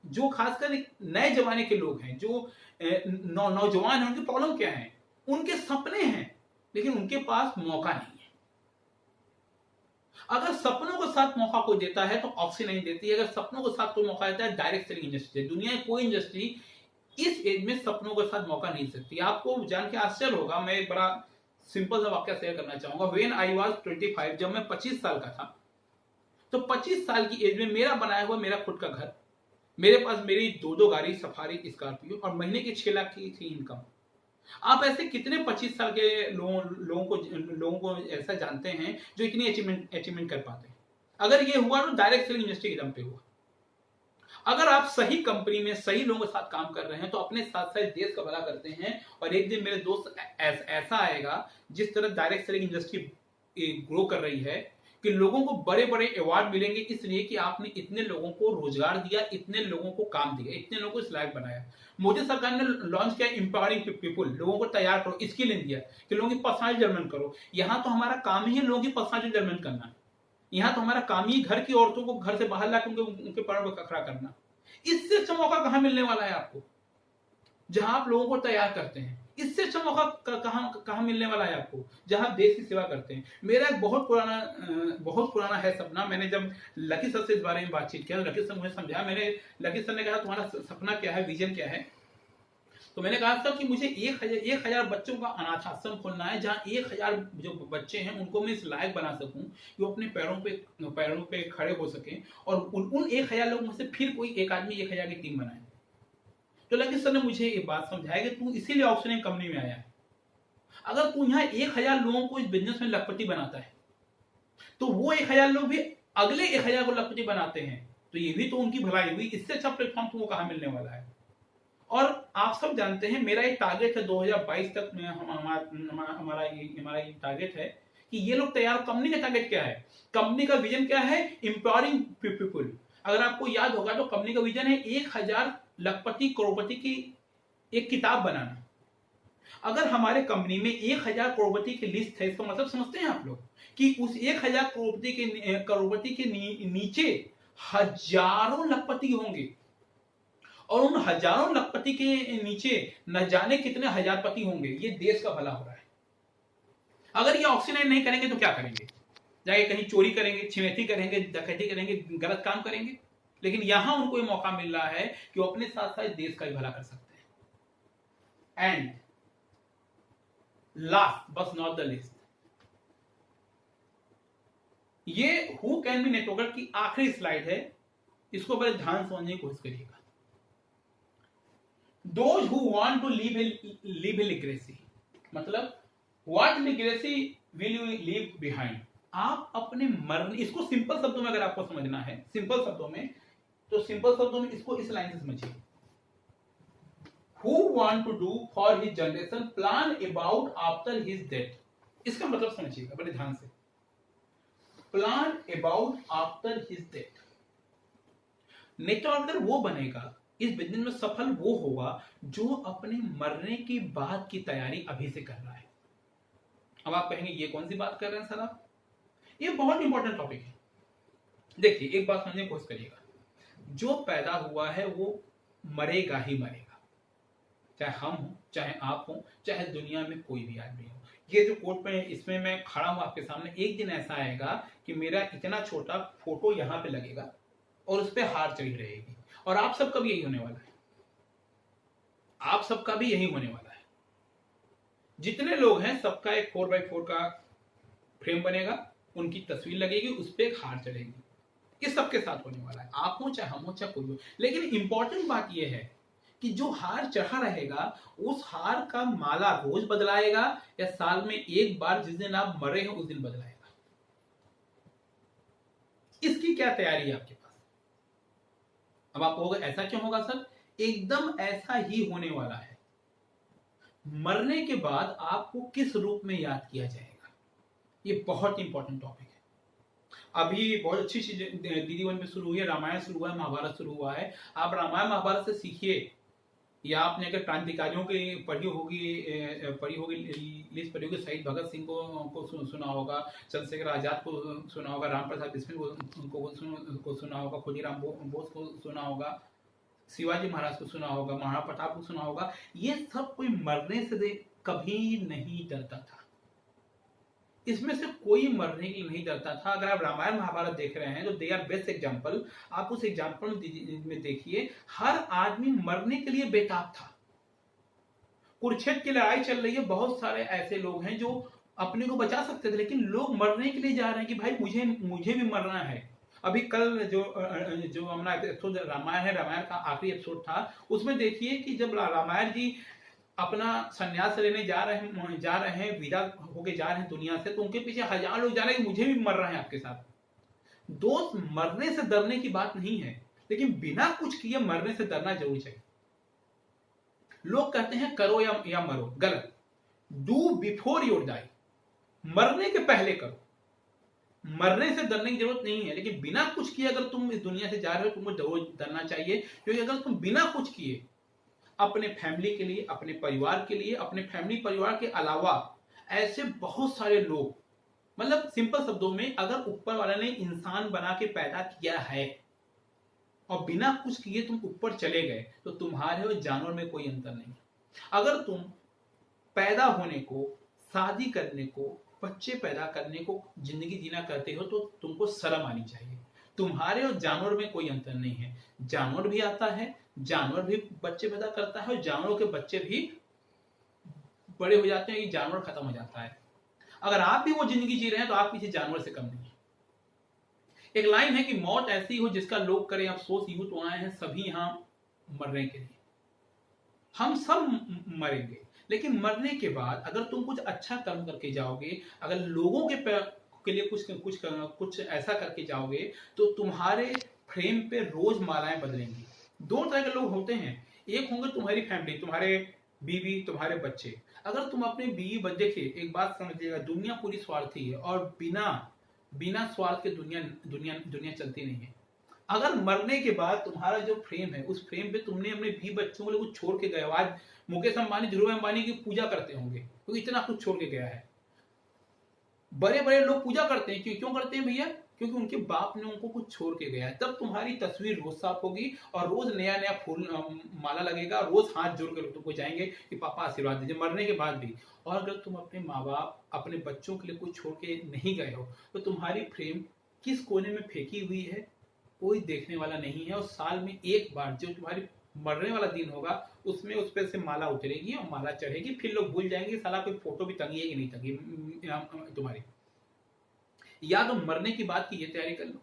जो खासकर नए जमाने के लोग हैं, जो नौजवान हैं, उनकी प्रॉब्लम क्या है? उनके सपने हैं लेकिन उनके पास मौका नहीं है। अगर सपनों के साथ मौका कोई देता है तो ऑक्सीजन नहीं देती है। अगर सपनों के साथ कोई मौका देता है, डायरेक्ट सेलिंग इंडस्ट्री। दुनिया में कोई इंडस्ट्री इस एज में सपनों के साथ मौका नहीं सकती। आपको जान के आश्चर्य होगा, मैं एक बड़ा सिंपल सा वाक्य शेयर करना चाहूंगा। व्हेन आई वाज 25, जब मैं 25 साल का था, तो 25 साल की एज में मेरा बनाया हुआ मेरा खुद का घर, मेरे पास मेरी 2 गाड़ी, सफारी, स्कॉर्पियो, और महीने की 6 लाख की थी इनकम। आप ऐसे कितने 25 साल के लोगों को ऐसा जानते हैं जो इतनी अचीवमेंट कर पाते हैं? अगर ये हुआ तो डायरेक्ट सेलिंग इंडस्ट्री के दम पे हुआ। अगर आप सही कंपनी में सही लोगों के साथ काम कर रहे हैं तो अपने साथ साथ देश का भला करते हैं। और एक दिन मेरे दोस्त ऐसा आएगा, जिस तरह डायरेक्ट सेलिंग इंडस्ट्री ग्रो कर रही है कि लोगों को बड़े बड़े अवार्ड मिलेंगे इसलिए कि आपने इतने लोगों को रोजगार दिया, इतने लोगों को काम दिया, इतने लोगों को इस लायक बनाया। मोदी सरकार ने लॉन्च किया एम्पावरिंग पीपुल, लोगों को तैयार करो, स्किल इंडिया, कि लोगों की पर्सनल डेवलपमेंट करो। यहाँ तो हमारा काम ही है लोगों की पर्सनल डेवलपमेंट करना। यहाँ तो हमारा काम ही घर की औरतों को घर से बाहर लाकर उनके पैरों पर खड़ा करना। इससे अच्छा मौका कहां मिलने वाला है आपको, जहां आप लोगों को तैयार करते हैं? इससे अच्छा मौका कहां मिलने वाला है आपको, जहां देश की सेवा करते हैं? मेरा एक बहुत पुराना है सपना। मैंने जब लकी सर से इस बारे में बातचीत किया, लकी सर मुझे समझाया। लकी सर ने कहा तुम्हारा सपना क्या है, विजन क्या है? तो मैंने कहा सर कि मुझे 1000 बच्चों का अनाथ आश्रम खोलना है, जहां 1000 जो बच्चे हैं उनको मैं इस लायक बना सकूं कि वो अपने पैरों पे खड़े हो सकें, और उन 1000 लोगों में से फिर कोई एक आदमी 1000 की टीम बनाए। तो लकी सर ने मुझे एक बात समझाया कि तू इसीलिए ऑक्सीजन कंपनी में आया है। अगर तू यहाँ 1000 लोगों को इस बिजनेस में लखपति बनाता है तो वो 1000 लोग भी अगले 1000 को लखपति बनाते हैं, तो ये भी तो उनकी भलाई हुई। इससे अच्छा प्लेटफॉर्म तुमको कहां मिलने वाला है? और आप सब जानते हैं मेरा एक टारगेट है 2022 तक में, हमारा ये टारगेट है कि ये लोग तैयार। कंपनी का टारगेट क्या है, कंपनी का विजन क्या है? Empowering people. अगर आपको याद होगा तो कंपनी का विजन है 1000 लखपति करोड़पति की एक किताब बनाना। अगर हमारे कंपनी में 1000 करोड़पति की लिस्ट है, इसका मतलब समझते हैं आप लोग कि उस 1000 करोड़पति के नीचे हजारों लखपति होंगे, और उन हजारों लखपति के नीचे न जाने कितने हजारपति होंगे। ये देश का भला हो रहा है। अगर ये ऑक्सीजन नहीं करेंगे तो क्या करेंगे? जाके कहीं चोरी करेंगे, छिनैती करेंगे, डकैती करेंगे, गलत काम करेंगे। लेकिन यहां उनको ये मौका मिल रहा है कि वो अपने साथ साथ देश का भी भला कर सकते हैं। And last but not the list, ये हु कैन बी नेटवर्कर की आखिरी स्लाइड है, इसको बड़े ध्यान से समझने की कोशिश करिएगा। Those who want to leave a legacy, मतलब what legacy will you leave behind? आप अपने मरने, इसको सिंपल शब्दों में अगर आपको समझना है, सिंपल शब्दों में, तो सिंपल शब्दों में इसको इस लाइन से समझिए। Who want to do for his generation plan about after his death? इसका मतलब समझिएगा बड़े ध्यान से। Plan about after his death। Networker वो बनेगा, इस बिजनेस में सफल वो होगा जो अपने मरने की बात की तैयारी अभी से कर रहा है। अब आप कहेंगे ये कौन सी बात कर रहे हैं सर आप? ये बहुत इंपॉर्टेंट टॉपिक है। देखिए एक बात समझने की कोशिश करिएगा, जो पैदा हुआ है वो मरेगा ही मरेगा, चाहे हम हो, चाहे आप हो, चाहे दुनिया में कोई भी आदमी हो। ये जो कोट पे इसमें मैं खड़ा हूं आपके सामने, एक दिन ऐसा आएगा कि मेरा इतना छोटा फोटो यहां पे लगेगा और उस पर हार चढ़ी रहेगी, और आप सबका भी यही होने वाला है। आप सबका भी यही होने वाला है। जितने लोग हैं सबका एक 4x4 का फ्रेम बनेगा, उनकी तस्वीर लगेगी, उस पर एक हार चढ़ेगी। ये सबके साथ होने वाला है, आप हो चाहे हम हो चाहे कोई हो। लेकिन इंपॉर्टेंट बात यह है कि जो हार चढ़ा रहेगा उस हार का माला रोज बदलाएगा या साल में एक बार जिस दिन आप मरे हैं उस दिन बदलाएगा? इसकी क्या तैयारी है आपके पास? अब आप कहोगे ऐसा क्यों होगा सर? एकदम ऐसा ही होने वाला है। मरने के बाद आपको किस रूप में याद किया जाएगा, ये बहुत इंपॉर्टेंट टॉपिक है। अभी बहुत अच्छी चीज दीदी वन में शुरू हुई है, रामायण शुरू हुआ है, महाभारत शुरू हुआ है। आप रामायण महाभारत से सीखिए, या आपने अगर क्रांतिकारियों की पढ़ी होगी लिस्ट पढ़ी होगी, शहीद भगत सिंह को सुना होगा, चंद्रशेखर आजाद को सुना होगा, राम प्रसाद बिस्मिल को सुना होगा, खुदीराम बोस को सुना होगा, शिवाजी महाराज को सुना होगा, महाराणा प्रताप को सुना होगा। ये सब कोई मरने से कभी नहीं डरता था। इसमें से कोई मरने के लिए नहीं डरता था। अगर आप रामायण महाभारत देख रहे हैं तो दे आर बेस्ट एग्जाम्पल। आप उस एग्जाम्पल में देखिए, हर आदमी मरने के लिए बेताब था। कुरुक्षेत्र की लड़ाई चल रही है, बहुत सारे ऐसे लोग हैं जो अपने को बचा सकते थे, लेकिन लोग मरने के लिए जा रहे हैं कि भाई मुझे भी मरना है। अभी कल जो हमारा एपिसोड रामायण है, रामायण का आखिरी एपिसोड था, उसमें देखिए कि जब रामायण जी अपना संन्यास लेने जा रहे हैं, विदा होके जा रहे हैं दुनिया से, तो उनके पीछे हजार लोग जा रहे हैं, मुझे भी मर रहे हैं आपके साथ। दोस्त, मरने से डरने की बात नहीं है, लेकिन बिना कुछ किए मरने से डरना जरूरी चाहिए। लोग कहते हैं करो या मरो, गलत। डू बिफोर योर डाई, मरने के पहले करो। मरने से डरने की जरूरत नहीं है, लेकिन बिना कुछ किए अगर तुम इस दुनिया से जा रहे हो तुमको जरूर डरना चाहिए। क्योंकि अगर तुम बिना कुछ किए अपने फैमिली के लिए, अपने परिवार के लिए, अपने फैमिली परिवार के अलावा ऐसे बहुत सारे लोग, मतलब सिंपल शब्दों में, अगर ऊपर वाला ने इंसान बना के पैदा किया है और बिना कुछ किए तुम ऊपर चले गए, तो तुम्हारे और जानवर में कोई अंतर नहीं। अगर तुम पैदा होने को, शादी करने को, बच्चे पैदा करने को जिंदगी जीना करते हो तो तुमको शर्म आनी चाहिए। तुम्हारे और जानवर में कोई अंतर नहीं है। जानवर भी आता है, जानवर भी बच्चे पैदा करता है और जानवरों के बच्चे भी बड़े हो जाते हैं, ये जानवर खत्म हो जाता है। अगर आप भी वो जिंदगी जी रहे हैं तो आप किसी जानवर से कम नहीं है। एक लाइन है कि मौत ऐसी हो जिसका लोग करें अफसोस, यूं तो आए हैं सभी यहां मरने के लिए। हम सब मरेंगे, लेकिन मरने के बाद अगर तुम कुछ अच्छा कर्म करके जाओगे, अगर लोगों के लिए कुछ ऐसा करके जाओगे, तो तुम्हारे फ्रेम पे रोज मालाएं बदलेंगी। दो तरह के लोग होते हैं, एक होंगे तुम्हारी फैमिली, तुम्हारे बीवी, तुम्हारे बच्चे। अगर तुम अपने बीवी बच्चे, देखिए एक बात समझिएगा, दुनिया पूरी स्वार्थी है और बिना स्वार्थ के दुनिया चलती नहीं है। अगर मरने के बाद तुम्हारा जो फ्रेम है, उस फ्रेम पे तुमने अपने भी बच्चों को कुछ छोड़ के गए हो। आज मुकेश अंबानी, ध्रुव अंबानी की पूजा करते होंगे क्योंकि इतना कुछ छोड़ के गया है। बड़े बड़े लोग पूजा करते हैं, क्यों करते हैं भैया? क्योंकि उनके बाप ने उनको कुछ छोड़ के गया है। तब तुम्हारी तस्वीर रोज साफ होगी और रोज नया नया फूल माला लगेगा, रोज हाथ जोड़ कर तुमको जाएंगे कि पापा आशीर्वाद दीजिए, मरने के बाद भी। और अगर तुम अपने माँ बाप, अपने बच्चों के लिए कुछ छोड़ के नहीं गए हो, तो तुम्हारी फ्रेम किस कोने में फेंकी हुई है कोई देखने वाला नहीं है। और साल में एक बार जो तुम्हारी मरने वाला दिन होगा, उसमें उस पर से माला उतरेगी और माला चढ़ेगी। फिर लोग भूल जाएंगे साला कोई फोटो भी टंगी है कि नहीं टंगी तुम्हारी। या तो मरने की बात की ये तैयारी कर लो,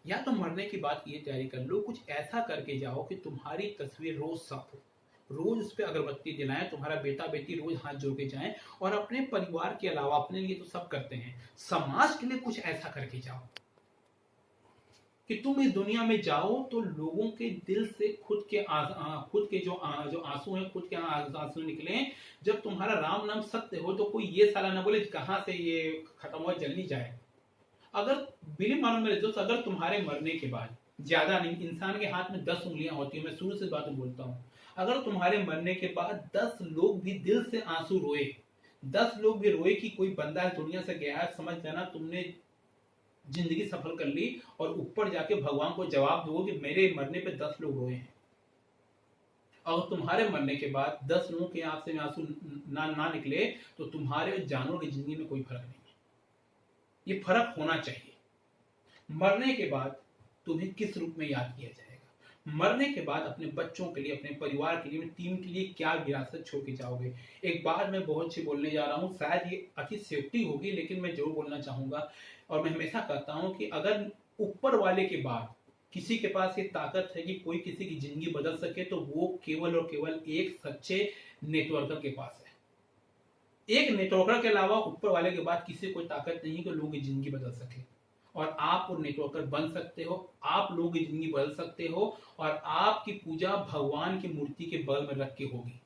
या तो मरने की बात की ये तैयारी कर लो, कुछ ऐसा करके जाओ कि तुम्हारी तस्वीर रोज साफ हो, रोज उस पर अगरबत्ती जलाएं, तुम्हारा बेटा बेटी रोज हाथ जोड़ के जाएं। और अपने परिवार के अलावा, अपने लिए तो सब करते हैं, समाज के लिए कुछ ऐसा करके जाओ कि तुम इस दुनिया में जाओ तो लोगों के दिल से खुद के जो आंसू हैं, खुद के आंसू निकले। जब तुम्हारा राम नाम सत्य हो तो कोई ये साला ना बोले कहां से ये खत्म हुआ, जल्दी जाए। अगर बिली मानो मेरे दोस्त, अगर तुम्हारे मरने के बाद, ज्यादा नहीं, इंसान के हाथ में 10 उंगलियां होती है, मैं शुरू से बात बोलता हूं, अगर तुम्हारे मरने के बाद 10 लोग भी दिल से आंसू रोए, 10 लोग भी रोए कि कोई बंदा दुनिया से गया है, समझ जाना तुमने जिंदगी सफल कर ली। और ऊपर जाके भगवान को जवाब दो कि मेरे मरने पे 10 लोग रोए हैं। और तुम्हारे मरने के बाद 10 लोगों के आंख से आंसू ना निकले, तो तुम्हारे जानवरों की जिंदगी में कोई फर्क नहीं है। ये फर्क होना चाहिए। मरने के बाद तुम्हें किस रूप में याद किया जाएगा, मरने के बाद अपने बच्चों के लिए, अपने परिवार के लिए, टीम के लिए क्या विरासत छोड़ के जाओगे। एक बात मैं बहुत अच्छी बोलने जा रहा हूं, शायद ये अतिशयोक्ति होगी, लेकिन मैं जरूर बोलना चाहूंगा। और मैं हमेशा कहता हूं कि अगर ऊपर वाले के बाद किसी के पास ये ताकत है कि कोई किसी की जिंदगी बदल सके, तो वो केवल और केवल एक सच्चे नेटवर्कर के पास है। एक नेटवर्कर के अलावा ऊपर वाले के बाद किसी कोई ताकत नहीं कि लोगों की जिंदगी बदल सके। और आप वो नेटवर्कर बन सकते हो, आप लोगों की जिंदगी बदल सकते हो। और आपकी पूजा भगवान की मूर्ति के बगल में रख के होगी।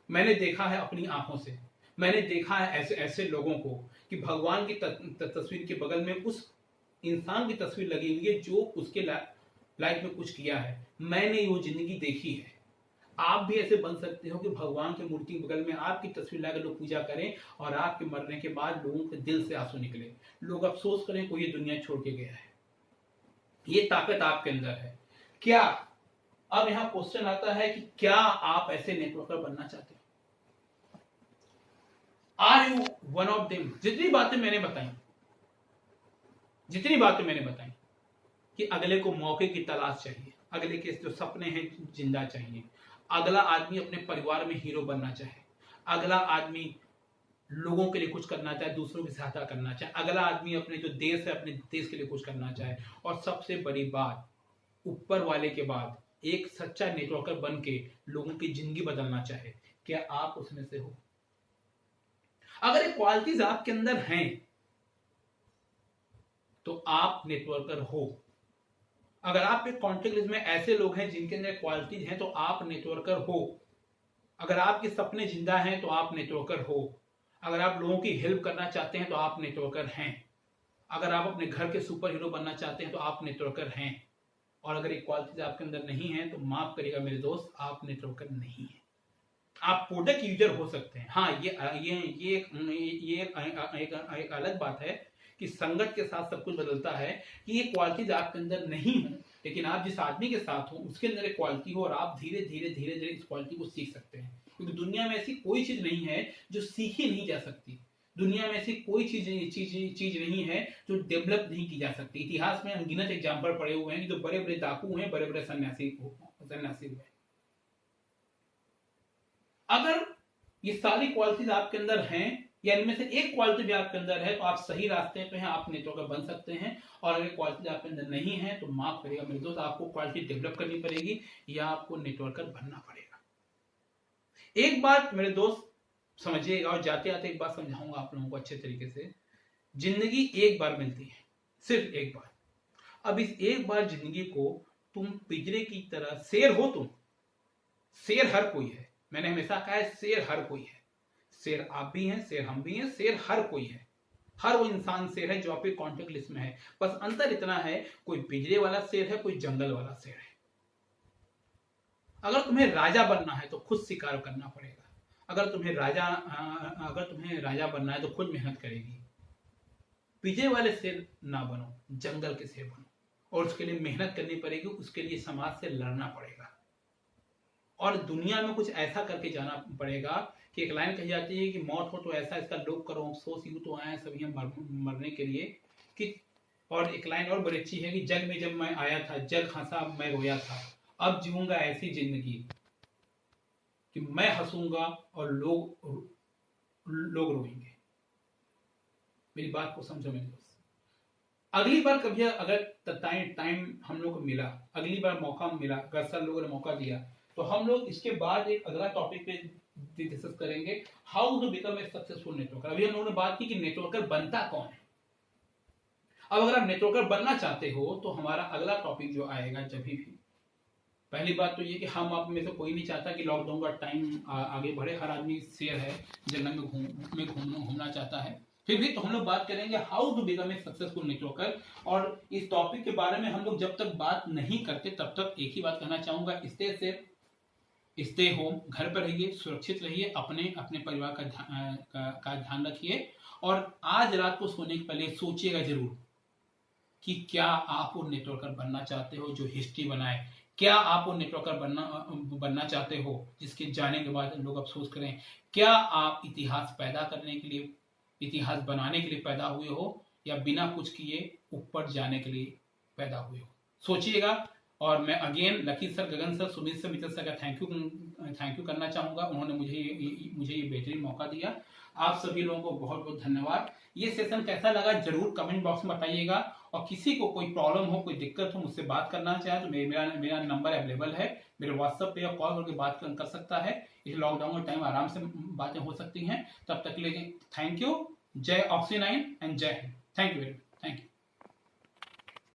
मैंने देखा है अपनी आंखों से, मैंने देखा है ऐसे लोगों को कि भगवान की तस्वीर के बगल में उस इंसान की तस्वीर लगी हुई है जो उसके लाइफ में कुछ किया है। मैंने वो जिंदगी देखी है। आप भी ऐसे बन सकते हो कि भगवान की मूर्ति के बगल में आपकी तस्वीर लाकर लोग पूजा करें और आपके मरने के बाद लोगों के दिल से आंसू निकले, लोग अफसोस करें कोई ये दुनिया छोड़ के गया है। ये ताकत आपके अंदर है क्या? अब यहां क्वेश्चन आता है कि क्या आप ऐसे नेटवर्कर बनना चाहते हो? Are you one of them? जितनी बातें मैंने बताई कि अगले को मौके की तलाश चाहिए, अगले के जो सपने हैं जिंदा चाहिए, अगला आदमी अपने परिवार में हीरो बनना चाहे, अगला आदमी लोगों के लिए कुछ करना चाहे, दूसरों की सहायता करना चाहे, अगला आदमी अपने जो देश है अपने देश के लिए कुछ करना चाहे, और सबसे बड़ी बात, ऊपर वाले के बाद एक सच्चा नेटवर्कर बन के लोगों की जिंदगी बदलना चाहे, क्या आप उसमें से हो? अगर ये क्वालिटीज आपके अंदर हैं तो आप नेटवर्कर हो। अगर आप एक कॉन्टेक्ट लिस्ट में ऐसे लोग हैं जिनके अंदर क्वालिटीज हैं तो आप नेटवर्कर हो। अगर आपके सपने जिंदा हैं तो आप नेटवर्कर हो। अगर आप लोगों की हेल्प करना चाहते हैं तो आप नेटवर्कर हैं। अगर आप अपने घर के सुपर हीरो बनना चाहते हैं तो आप नेटवर्कर हैं। और अगर ये क्वालिटीज आपके अंदर नहीं है तो माफ करिएगा मेरे दोस्त, आप नेटवर्कर नहीं है। आप प्रोडक्ट यूजर हो सकते हैं। हाँ, एक अलग बात है कि संगत के साथ सब कुछ बदलता है कि ये क्वालिटीज आपके अंदर नहीं हो, लेकिन आप जिस आदमी के साथ हो उसके अंदर एक क्वालिटी हो और आप धीरे धीरे इस क्वालिटी को सीख सकते हैं। क्योंकि दुनिया में ऐसी कोई चीज नहीं है जो सीखी नहीं जा सकती। दुनिया में ऐसी कोई चीज नहीं है जो डेवलप नहीं की जा सकती। इतिहास में अनगिनत एग्जाम्पल पड़े हुए हैं कि जो बड़े बड़े डाकू हैं, बड़े बड़े सन्यासी हुए। अगर ये सारी क्वालिटीज आपके अंदर हैं या इनमें से एक क्वालिटी भी आपके अंदर है तो आप सही रास्ते पे हैं, आप नेटवर्कर बन सकते हैं। और अगर क्वालिटी आपके अंदर नहीं है तो माफ करिएगा मेरे दोस्त, आपको क्वालिटी डेवलप करनी पड़ेगी या आपको नेटवर्कर बनना पड़ेगा। एक बात मेरे दोस्त समझिएगा, और जाते आते एक बात समझाऊंगा आप लोगों को अच्छे तरीके से। जिंदगी एक बार मिलती है, सिर्फ एक बार। अब इस एक बार जिंदगी को तुम पिंजरे की तरह, शेर हो तुम, शेर हर कोई है। मैंने हमेशा कहा है शेर हर कोई है। शेर आप भी हैं, शेर हम भी हैं, शेर हर कोई है। हर वो इंसान शेर है जो आपके कॉन्टेक्ट लिस्ट में है। बस अंतर इतना है, कोई पिंजरे वाला शेर है, कोई जंगल वाला शेर है। अगर तुम्हें राजा बनना है तो खुद शिकार करना पड़ेगा। अगर तुम्हें राजा बनना है तो खुद मेहनत करेगी। पिंजरे वाले शेर ना बनो, जंगल के शेर बनो। और उसके लिए मेहनत करनी पड़ेगी, उसके लिए समाज से लड़ना पड़ेगा और दुनिया में कुछ ऐसा करके जाना पड़ेगा कि एक लाइन कही जाती है कि मौत हो तो ऐसा इसका लोभ करो अफसोस, यूं तो आए सभी हम मरने के लिए कि। और एक लाइन और बड़ी अच्छी है कि जग में जब मैं आया था, जग हंसा मैं रोया था, अब जीऊंगा ऐसी जिंदगी कि मैं हंसूंगा और लोग रोएंगे। मेरी बात को समझो मेरे दोस्त। अगली बार कभी अगर टाइम हम लोग को मिला, अगली बार मौका मिला, अगर सर लोगों ने मौका दिया तो हम लोग इसके बाद एक अगला टॉपिक पे डिस्कस करेंगे, how to become a successful networker. अभी हम लोगों ने बात की कि नेटवर्कर बनता कौन है। अब अगर आप नेटवर्कर बनना चाहते हो तो हमारा अगला टॉपिक जो आएगा, जब भी पहली बात तो ये कि हम आप में से कोई नहीं चाहता कि लॉकडाउन का टाइम आगे बढ़े। हर आदमी शेयर है, जंगल में घूमना चाहता है। फिर भी तो हम लोग बात करेंगे how to become a successful networker. और इस टॉपिक के बारे में हम लोग जब तक बात नहीं करते तब तक एक ही बात कहना चाहूंगा, स्टे सेफ, स्टे होम, घर पर रहिए, सुरक्षित रहिए, अपने परिवार का ध्यान रखिए। और आज रात को सोने के पहले सोचिएगा जरूर कि क्या आप वो नेटवर्कर बनना चाहते हो जो हिस्ट्री बनाए। क्या आप वो नेटवर्कर बनना चाहते हो जिसके जाने के बाद लोग अफसोस करें। क्या आप इतिहास पैदा करने के लिए, इतिहास बनाने के लिए पैदा हुए हो, या बिना कुछ किए ऊपर जाने के लिए पैदा हुए हो। सोचिएगा। और मैं again lucky sir, Gagan sir, Sumit sir, मित्र सर का थैंक यू करना चाहूंगा। उन्होंने मुझे ये बेहतरीन मौका दिया। आप सभी लोगों को बहुत बहुत धन्यवाद। ये सेशन कैसा लगा जरूर कमेंट बॉक्स में बताइएगा। और किसी को कोई प्रॉब्लम हो, कोई दिक्कत हो, मुझसे बात करना चाहे तो मेरा नंबर अवेलेबल है। मेरे व्हाट्सएप पे या कॉल करके बात कर सकता है। इस लॉकडाउन का टाइम आराम से बातें हो सकती हैं। तब तक के लिए थैंक यू। जय ऑक्सी 9 एंड जय Hind. Thank you very much. Thank you.